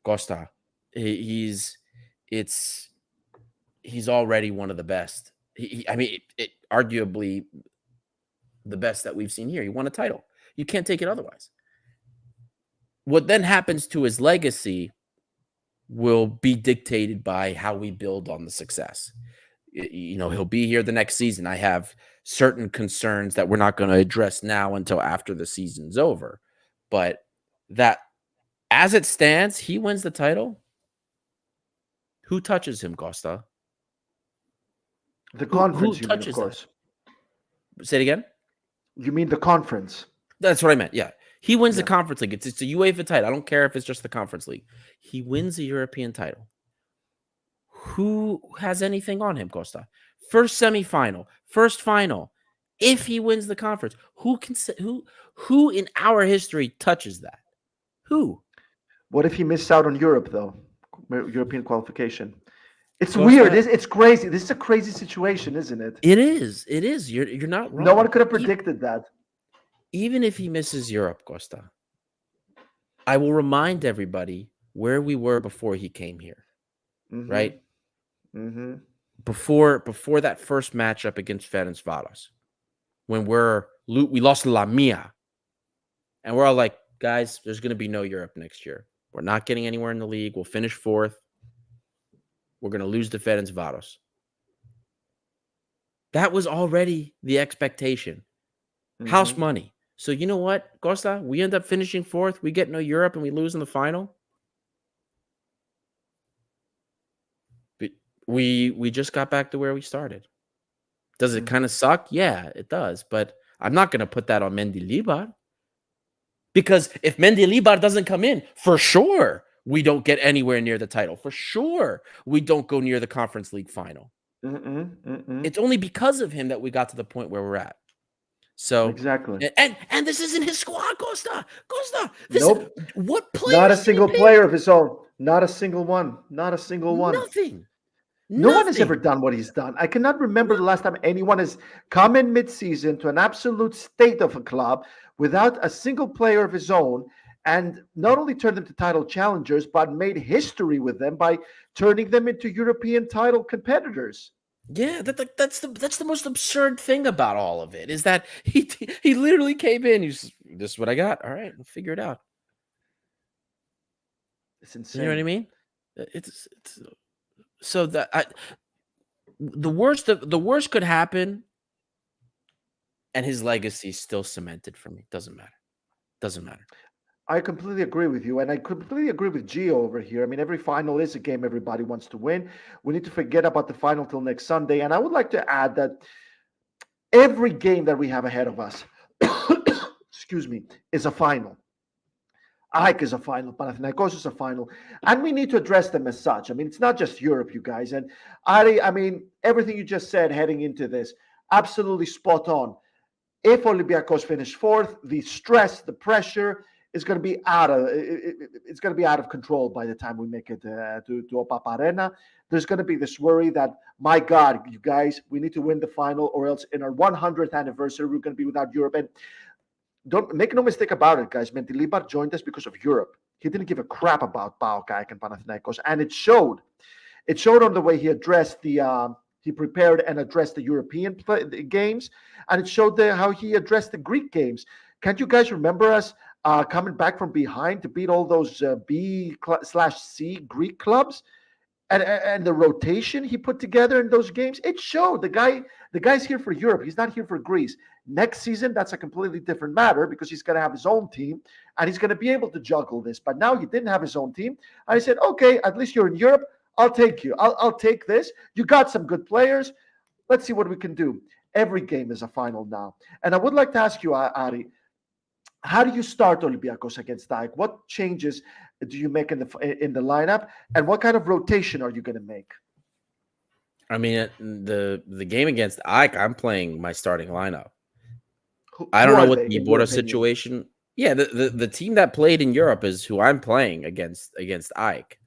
Costa. He's already one of the best I mean, it arguably the best that we've seen here. He won a title. You can't take it otherwise. What then happens to his legacy will be dictated by how we build on the success. He'll be here the next season. I have certain concerns that we're not going to address now until after the season's over. But that, as it stands, he wins the title. Who touches him, Costa? The conference, who you mean, of touches course. that? Say it again? You mean the conference? That's what I meant, yeah. He wins the Yeah. Conference League. It's a UEFA title. I don't care if it's just the Conference League. He wins the European title. Who has anything on him, Costa? First semifinal, first final. If he wins the conference, who in our history touches that? Who? What if he missed out on Europe, though? European qualification. It's Costa, weird. It's crazy. This is a crazy situation, isn't it? It is. It is. You're not wrong. No one could have predicted that. Even if he misses Europe, Costa, I will remind everybody where we were before he came here, right? Mm-hmm. Before that first matchup against Ferencváros, when we lost La Mia, and we're all like, guys, there's going to be no Europe next year. We're not getting anywhere in the league. We'll finish fourth. We're going to lose to Ferencváros. That was already the expectation. House money. So you know what, Costa? We end up finishing fourth. We get no Europe and we lose in the final. But we just got back to where we started. Does it kind of suck? Yeah, it does. But I'm not going to put that on Mendilibar. Because if Mendilibar doesn't come in, for sure, we don't get anywhere near the title. For sure, we don't go near the Conference League final. It's only because of him that we got to the point where we're at. So exactly, and this isn't his squad, Costa. Nope. What player? Not a single player of his own. Not a single one. Not a single one. Nothing. No one has ever done what he's done. I cannot remember the last time anyone has come in mid-season to an absolute state of a club without a single player of his own, and not only turned them to title challengers, but made history with them by turning them into European title competitors. Yeah, that's the most absurd thing about all of it is that he literally came in. He's this is what I got. All right, we'll figure it out. It's insane. You know what I mean? It's so that the worst could happen, and his legacy is still cemented for me. Doesn't matter. I completely agree with you, and I completely agree with Gio over here. I mean, every final is a game everybody wants to win. We need to forget about the final till next Sunday, and I would like to add that every game that we have ahead of us, excuse me, is a final. AEK is a final, Panathinaikos is a final, and we need to address them as such. I mean, it's not just Europe, you guys. And Ari, I mean, everything you just said heading into this, absolutely spot on. If Olympiacos finish fourth, the stress, the pressure is going to be out of control by the time we make it to OPAP Arena. There's going to be this worry that, my God, you guys, we need to win the final, or else in our 100th anniversary, we're going to be without Europe. And don't make no mistake about it, guys. Mendilibar joined us because of Europe. He didn't give a crap about PAOK and Panathinaikos, and it showed. It showed on the way he addressed he prepared and addressed the European games, and it showed how he addressed the Greek games. Can't you guys remember us coming back from behind to beat all those B/C Greek clubs? And the rotation he put together in those games, it showed. The guy's here for Europe. He's not here for Greece. Next season, that's a completely different matter because he's going to have his own team and he's going to be able to juggle this. But now he didn't have his own team. I said, okay, at least you're in Europe. I'll take you. I'll take this. You got some good players. Let's see what we can do. Every game is a final now. And I would like to ask you, Ari, how do you start Olympiacos against AEK? What changes do you make in the lineup, and what kind of rotation are you going to make? I mean, the game against AEK, I'm playing my starting lineup. I don't know what the Ibora situation. Yeah, the team that played in Europe is who I'm playing against AEK.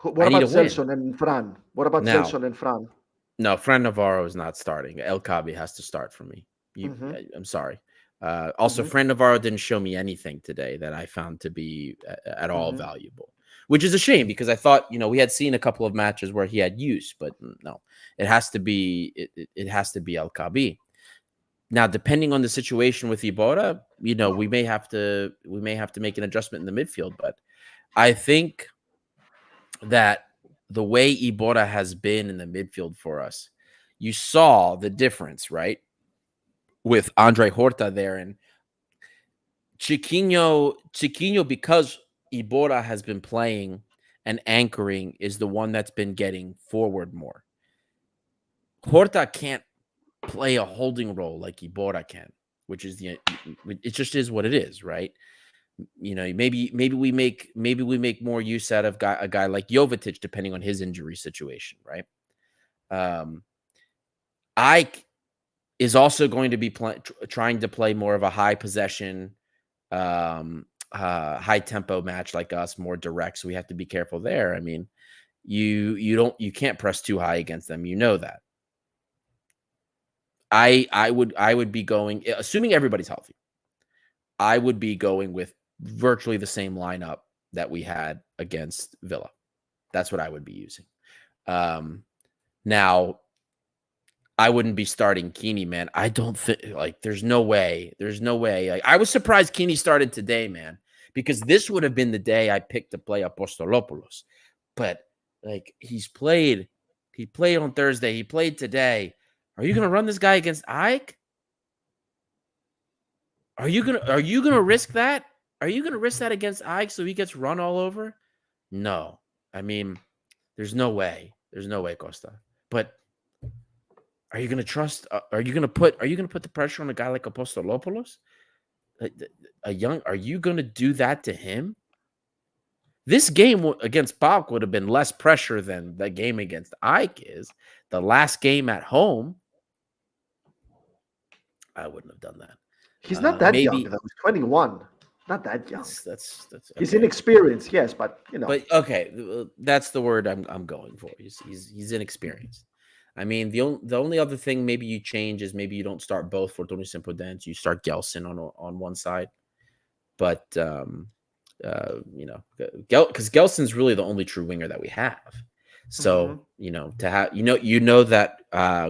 What about Zelson and Fran? No, Fran Navarro is not starting. El Kabi has to start for me. I'm sorry. Also, Fran Navarro didn't show me anything today that I found to be at all valuable, which is a shame because I thought, we had seen a couple of matches where he had use, but no, It has to be El Kabi. Now, depending on the situation with Iborra, we may have to make an adjustment in the midfield. But I think that the way Iborra has been in the midfield for us, you saw the difference, right? With Andre Horta there and Chiquinho, because Iborra has been playing and anchoring, is the one that's been getting forward more. Horta can't play a holding role like Iborra can, which is it just is what it is, right? Maybe we make more use out of a guy like Jovetic, depending on his injury situation, right? Ike is also going to be trying to play more of a high possession, high tempo match like us, more direct. So we have to be careful there. I mean, you can't press too high against them. You know that. I would be going, assuming everybody's healthy, I would be going with virtually the same lineup that we had against Villa. That's what I would be using. Now, I wouldn't be starting Keeney, man. I don't think, there's no way. Like, I was surprised Keeney started today, man, because this would have been the day I picked to play Apostolopoulos. But he played on Thursday. He played today. Are you going to run this guy against Ike? Are you gonna risk that? Are you gonna risk that against Ike so he gets run all over? No. I mean, there's no way. There's no way, Costa. But are you gonna trust? Are you gonna put the pressure on a guy like Apostolopoulos? Are you gonna do that to him? This game against PAOK would have been less pressure than the game against Ike is. The last game at home, I wouldn't have done that. He's not that young, though. He's 21. Not that young. That's okay. He's inexperienced, yes, but But okay, that's the word I'm going for. He's inexperienced. I mean, the only other thing maybe you change is maybe you don't start both Fortounis and Podence. You start Gelson on one side, but because Gelson's really the only true winger that we have. So to have that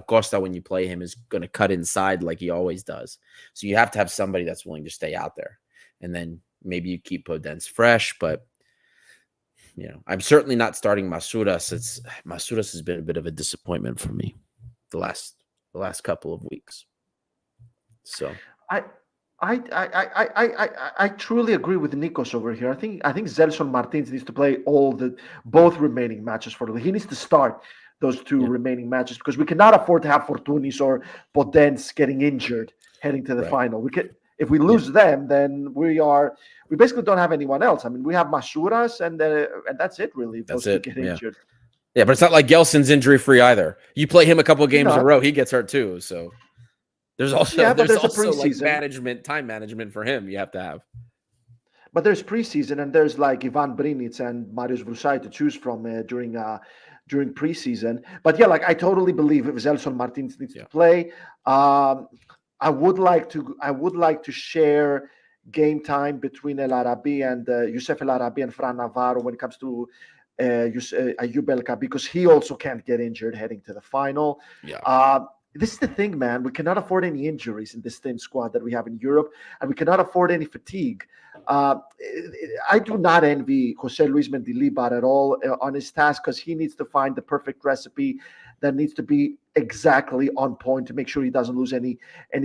Costa, when you play him, is going to cut inside like he always does. So you have to have somebody that's willing to stay out there, and then maybe you keep Podence fresh. But I'm certainly not starting Masuras. Masuras has been a bit of a disappointment for me the last couple of weeks. So I truly agree with Nikos over here. I think Zelson Martins needs to play both remaining matches for the league. He needs to start those two remaining matches because we cannot afford to have Fortounis or Podence getting injured heading to the final. If we lose them, then we basically don't have anyone else. I mean, we have Masuras and that's it really. If those two get injured. Yeah, but it's not like Gelson's injury free either. You play him a couple of games in a row, he gets hurt too. So. There's also time management for him you have to have. But there's preseason and there's like Ivan Brinic and Marius Vrusai to choose from during preseason. But I totally believe if Zelson Martins needs to play. I would like to share game time between El Arabi and Youssef El Arabi and Fran Navarro when it comes to Ayoub El Kabi because he also can't get injured heading to the final. Yeah. This is the thing, man. We cannot afford any injuries in this thin squad that we have in Europe, and we cannot afford any fatigue. I do not envy Jose Luis Mendilibar at all on his task because he needs to find the perfect recipe that needs to be exactly on point to make sure he doesn't lose any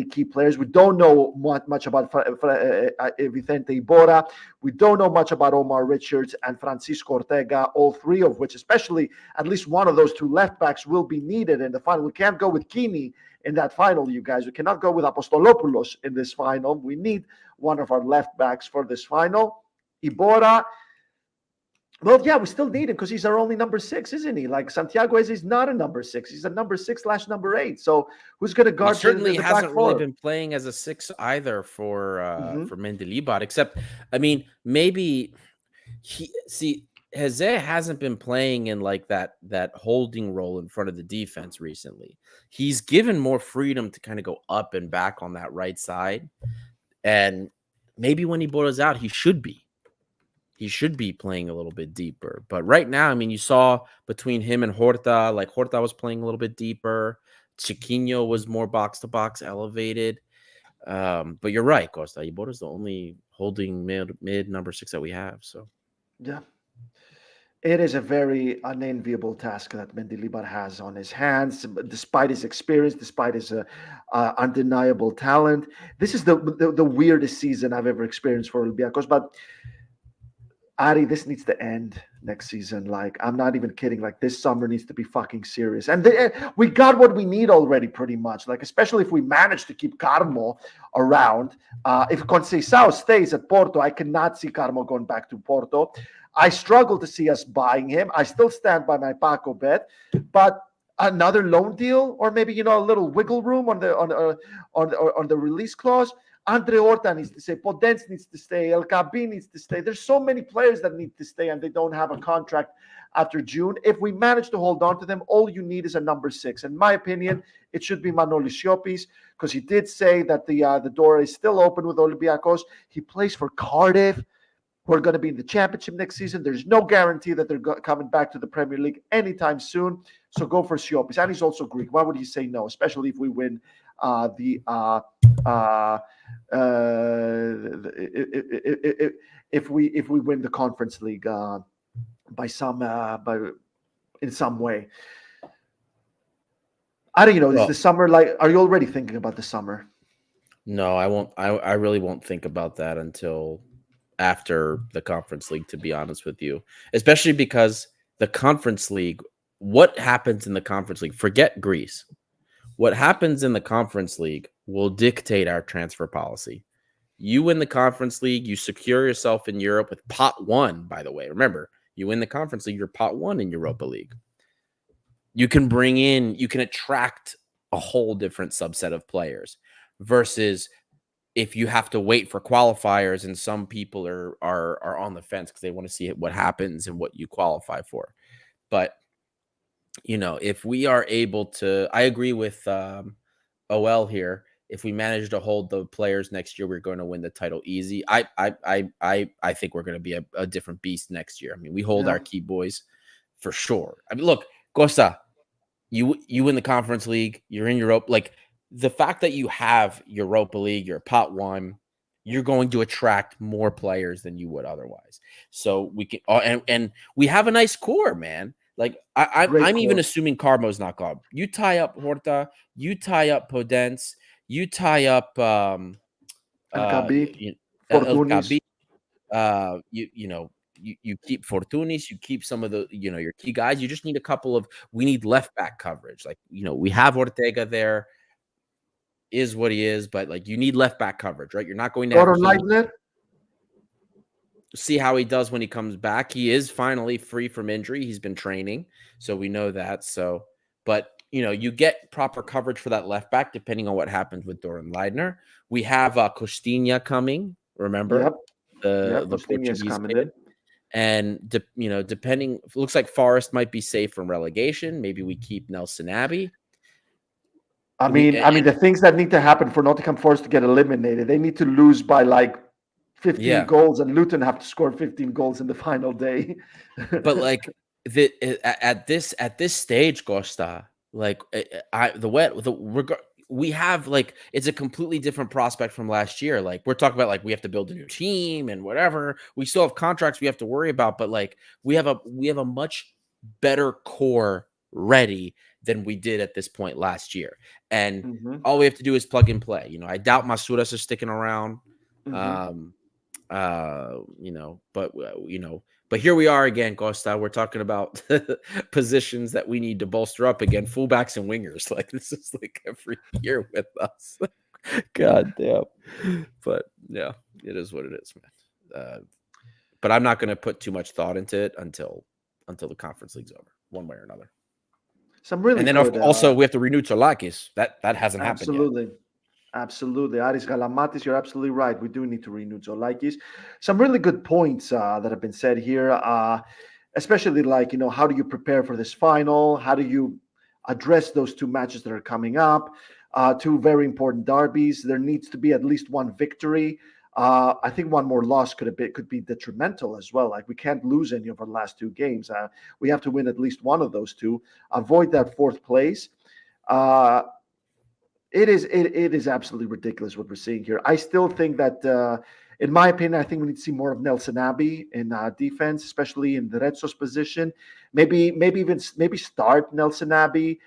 key players. We don't know much about Vicente Iborra. We don't know much about Omar Richards and Francisco Ortega, all three of which, especially at least one of those two left backs, will be needed in the final. We can't go with Kini in that final, you guys. We cannot go with Apostolopoulos in this final. We need one of our left backs for this final. Iborra, well, yeah, we still need him because he's our only number 6, isn't he? Like Santiago is not a number 6; he's a number 6/number 8. So who's going to guard? He certainly hasn't really been playing as a 6 either for Mendilibar. Except, I mean, maybe Jose hasn't been playing in like that holding role in front of the defense recently. He's given more freedom to kind of go up and back on that right side, and maybe when he boils out, he should be. he should be playing a little bit deeper. But right now, I mean, you saw between him and Horta, like Horta was playing a little bit deeper. Chiquinho was more box to box elevated. But you're right, Costa. Ibota's the only holding mid number 6 that we have. So Yeah. It is a very unenviable task that Mendilibar has on his hands, despite his experience, despite his undeniable talent. This is the weirdest season I've ever experienced for Olympiacos. But Ari, this needs to end next season. Like, I'm not even kidding. Like, this summer needs to be fucking serious. And we got what we need already, pretty much. Like, especially if we manage to keep Carmo around. If Conceição stays at Porto, I cannot see Carmo going back to Porto. I struggle to see us buying him. I still stand by my PAOK bet, but another loan deal, or maybe a little wiggle room on the release clause. Andre Horta needs to stay. Podence needs to stay. El Cabi needs to stay. There's so many players that need to stay, and they don't have a contract after June. If we manage to hold on to them, all you need is a number 6. In my opinion, it should be Manoli Siopis, because he did say that the door is still open with Olympiacos. He plays for Cardiff, who are going to be in the championship next season. There's no guarantee that they're coming back to the Premier League anytime soon. So go for Siopis. And he's also Greek. Why would he say no, especially if we win if we win the Conference League in some way. I don't know. Is the summer are you already thinking about the summer? No, I won't. I really won't think about that until after the Conference League, to be honest with you, especially because the Conference League, what happens in the Conference League, forget Greece. What happens in the Conference League will dictate our transfer policy. You win the Conference League, you secure yourself in Europe with pot 1, by the way. Remember, you win the Conference League, you're pot 1 in Europa League. You can attract a whole different subset of players versus if you have to wait for qualifiers and some people are on the fence because they want to see what happens and what you qualify for. But, if we are able to, I agree with OL here. If we manage to hold the players next year, we're going to win the title easy. I think we're going to be a different beast next year. I mean, we hold our key boys for sure. I mean, look, Costa, you win the Conference League, you're in Europe. Like, the fact that you have Europa League, you're pot 1, you're going to attract more players than you would otherwise. So we can, and we have a nice core, man. Like, I'm even assuming Carmo's not gone. You tie up Horta, you tie up Podence, you tie up El Cabi, Fortunis. You keep Fortunis, you keep some of the, your key guys. You just need a couple of, we need left back coverage. Like, we have Ortega there, is what he is, but like, you need left back coverage, right? You're not going to have see how he does when he comes back. He is finally free from injury. He's been training, so we know that. So, but you get proper coverage for that left back depending on what happens with Doran Leidner. We have Costinha coming. Remember, the Portuguese coming in. And depending, looks like Forest might be safe from relegation. Maybe we keep Nelson Abbey. I mean, the things that need to happen for Nottingham Forest to get eliminated, they need to lose by like 15 goals, and Luton have to score 15 goals in the final day. But like at this stage, Costa, like we have, like, it's a completely different prospect from last year. Like, we're talking about, like, we have to build a new team and whatever. We still have contracts we have to worry about, but like we have a much better core ready than we did at this point last year. And all we have to do is plug and play. I doubt Masuras is sticking around. But here we are again, Costa. We're talking about positions that we need to bolster up again, fullbacks and wingers. Like, this is like every year with us. God damn. But yeah, it is what it is, man. But I'm not going to put too much thought into it until the Conference League's over, one way or another. And then also we have to renew Tsolakis. That hasn't happened yet. Absolutely. Aris Galamatis, you're absolutely right. We do need to renew Tsolakis. Some really good points that have been said here, especially like, how do you prepare for this final? How do you address those 2 matches that are coming up? 2 very important derbies. There needs to be at least one victory I think one more loss could be detrimental as well. Like we can't lose any of our last 2 games. We have to win at least one of those 2. Avoid that 4th place. It is absolutely ridiculous what we're seeing here. I still think that, in my opinion, I think we need to see more of Nelson Abbey in defense, especially in the Rezzo's position. Maybe start Nelson Abbey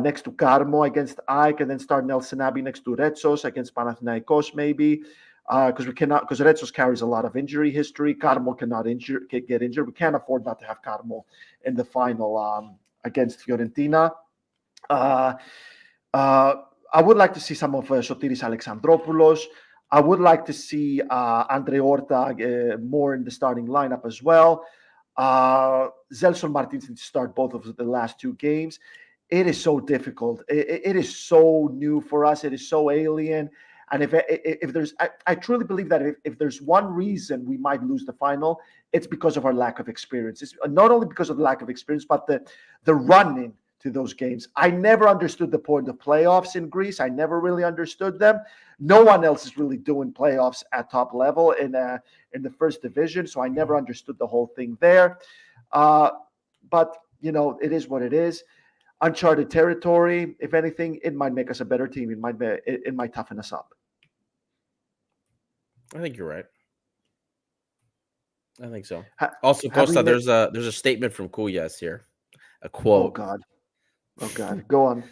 next to Carmo against Ike, and then start Nelson Abbey next to Rezzo's against Panathinaikos, maybe. Because Rezzo's carries a lot of injury history. Carmo get injured. We can't afford not to have Carmo in the final against Fiorentina. I would like to see some of Sotiris Alexandropoulos. I would like to see Andre Horta more in the starting lineup as well. Zelson Martins needs to start both of the last 2 games. It is so difficult. It is so new for us. It is so alien. And if there's, I truly believe that if there's one reason we might lose the final, it's because of our lack of experience. It's not only because of the lack of experience, but the running to those games. I never understood the point of playoffs in Greece. I never really understood them. No one else is really doing playoffs at top level in the first division, so I never understood the whole thing there. But it is what it is. Uncharted territory. If anything, it might make us a better team. It might toughen us up. I think you're right. I think so. Also, Costa, there's a statement from Kuyas here, a quote. Oh God, go on.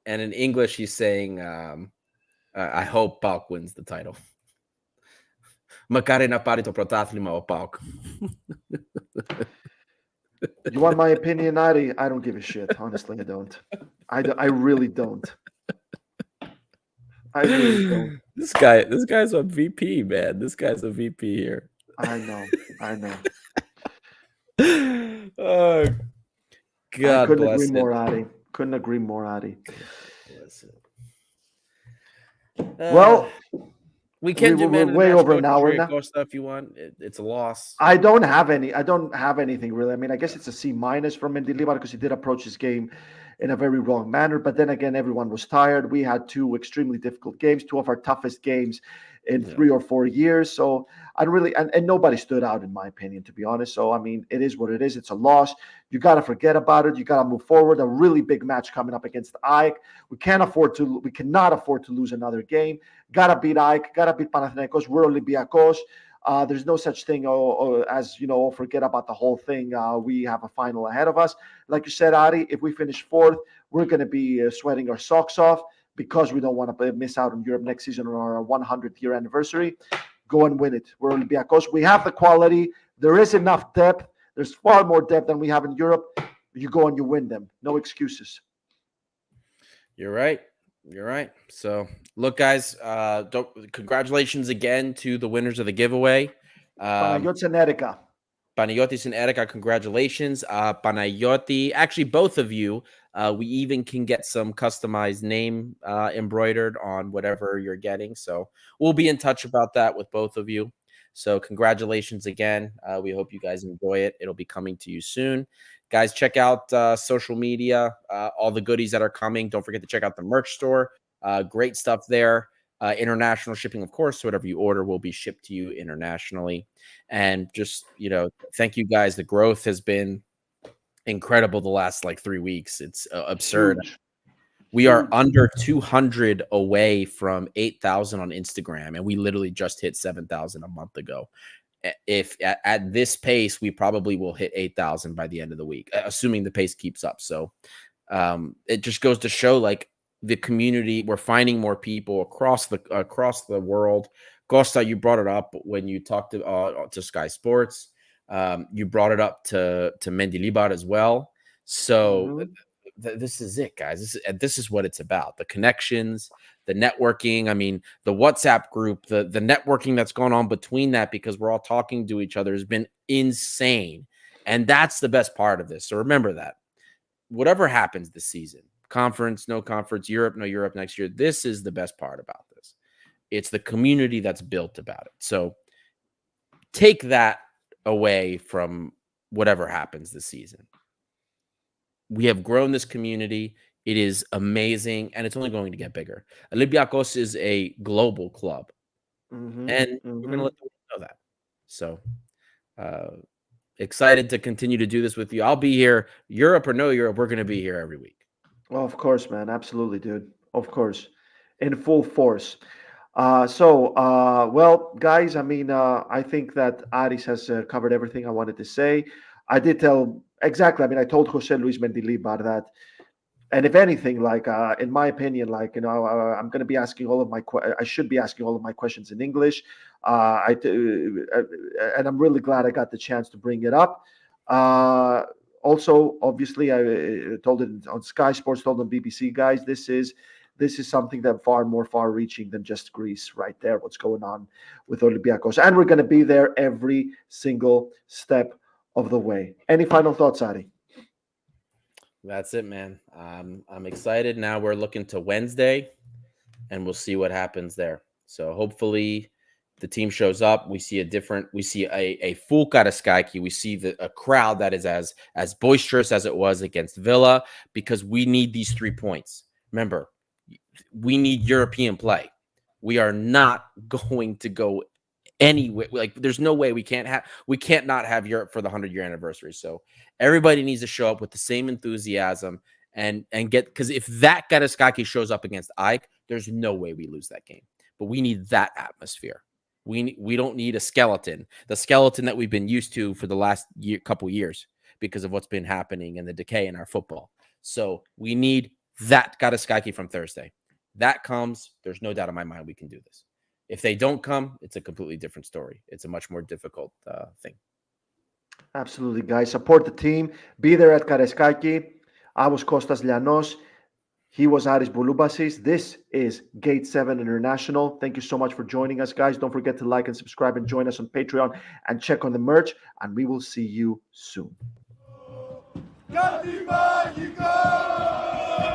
And in English, he's saying, "I hope PAOK wins the title." Makari na pari to protathlima o PAOK. You want my opinion, Ari? I don't give a shit. Honestly, I don't. I really don't. I really don't. This guy's a VP, man. This guy's a VP here. I know. Oh, God, I couldn't agree more, Ari. Couldn't agree more, Ari. Well, we can demand way over an hour now. Costa, if you want. It's a loss. I don't have anything really. I mean, I guess it's a C- for Mendilibar because he did approach his game in a very wrong manner. But then again, everyone was tired. We had 2 extremely difficult games, 2 of our toughest games in 3 or 4 years. So I really and nobody stood out in my opinion, to be honest. So I mean, it is what it is. It's a loss. You got to forget about it. You got to move forward. A really big match coming up against Ike. We cannot afford to lose another game. Got to beat Ike. Got to beat Panathinaikos. We're Olympiacos. There's no such thing as, forget about the whole thing. We have a final ahead of us. Like you said, Ari, if we finish 4th, we're going to be sweating our socks off because we don't want to miss out on Europe next season on our 100th year anniversary. Go and win it. We're Olympiacos. We have the quality. There is enough depth. There's far more depth than we have in Europe. You go and you win them. No excuses. You're right. So, look, guys, congratulations again to the winners of the giveaway. Panagiotis and Erika. Panagiotis and Erika, congratulations. Panagiotis, actually, both of you, we even can get some customized name embroidered on whatever you're getting. So we'll be in touch about that with both of you. So congratulations again. We hope you guys enjoy it. It'll be coming to you soon. Guys, check out social media, all the goodies that are coming. Don't forget to check out the merch store. Great stuff there. International shipping, of course. So whatever you order will be shipped to you internationally. And just, thank you guys. The growth has been incredible the last 3 weeks. It's absurd. Huge. We are under 200 away from 8,000 on Instagram, and we literally just hit 7,000 a month ago. If at this pace, we probably will hit 8,000 by the end of the week, assuming the pace keeps up. So it just goes to show the community, we're finding more people across the world. Costa, you brought it up when you talked to Sky Sports. You brought it up to Mendilibar as well. So this is it, guys. This is what it's about. The connections, the networking. I mean, the WhatsApp group, the networking that's going on between that, because we're all talking to each other, has been insane. And that's the best part of this. So remember that. Whatever happens this season, conference, no conference, Europe, no Europe next year, this is the best part about this. It's the community that's built about it. So take that away from whatever happens this season. We have grown this community. It is amazing, and it's only going to get bigger. Olympiacos is a global club. and we're going to let the world know that. So excited to continue to do this with you. I'll be here, Europe or no Europe. We're going to be here every week. Well, of course, man. Absolutely, dude. Of course. In full force. Well, guys, I mean, I think that Aris has covered everything I wanted to say. I did tell exactly. I mean, I told Jose Luis Mendilibar that, and if anything, like in my opinion, like I'm going to be asking all of my. I should be asking all of my questions in English. And I'm really glad I got the chance to bring it up. Also, obviously, I told it on Sky Sports, told on BBC, guys. This is something that far more far-reaching than just Greece, right there. What's going on with Olympiacos, and we're going to be there every single step of the way. Any final thoughts, Adi? That's it, man. I'm excited. Now we're looking to Wednesday, and we'll see what happens there. So hopefully the team shows up. We see a full Karaiskaki. We see a crowd that is as boisterous as it was against Villa, because we need these 3 points. Remember, we need European play. We are not going to go anywhere. Like, there's no way we can't not have Europe for the 100-year anniversary. So everybody needs to show up with the same enthusiasm and get, because if that Karaiskaki shows up against AEK, there's no way we lose that game. But we need that atmosphere. We don't need a skeleton, the skeleton that we've been used to for the last couple years because of what's been happening and the decay in our football. So we need that Karaiskaki from Thursday. That comes, there's no doubt in my mind we can do this. If they don't come, it's a completely different story. It's a much more difficult thing. Absolutely, guys. Support the team. Be there at Karaiskaki. I was Kostas Lianos. He was Aris Bouloubasis. This is Gate 7 International. Thank you so much for joining us, guys. Don't forget to like and subscribe and join us on Patreon and check on the merch. And we will see you soon.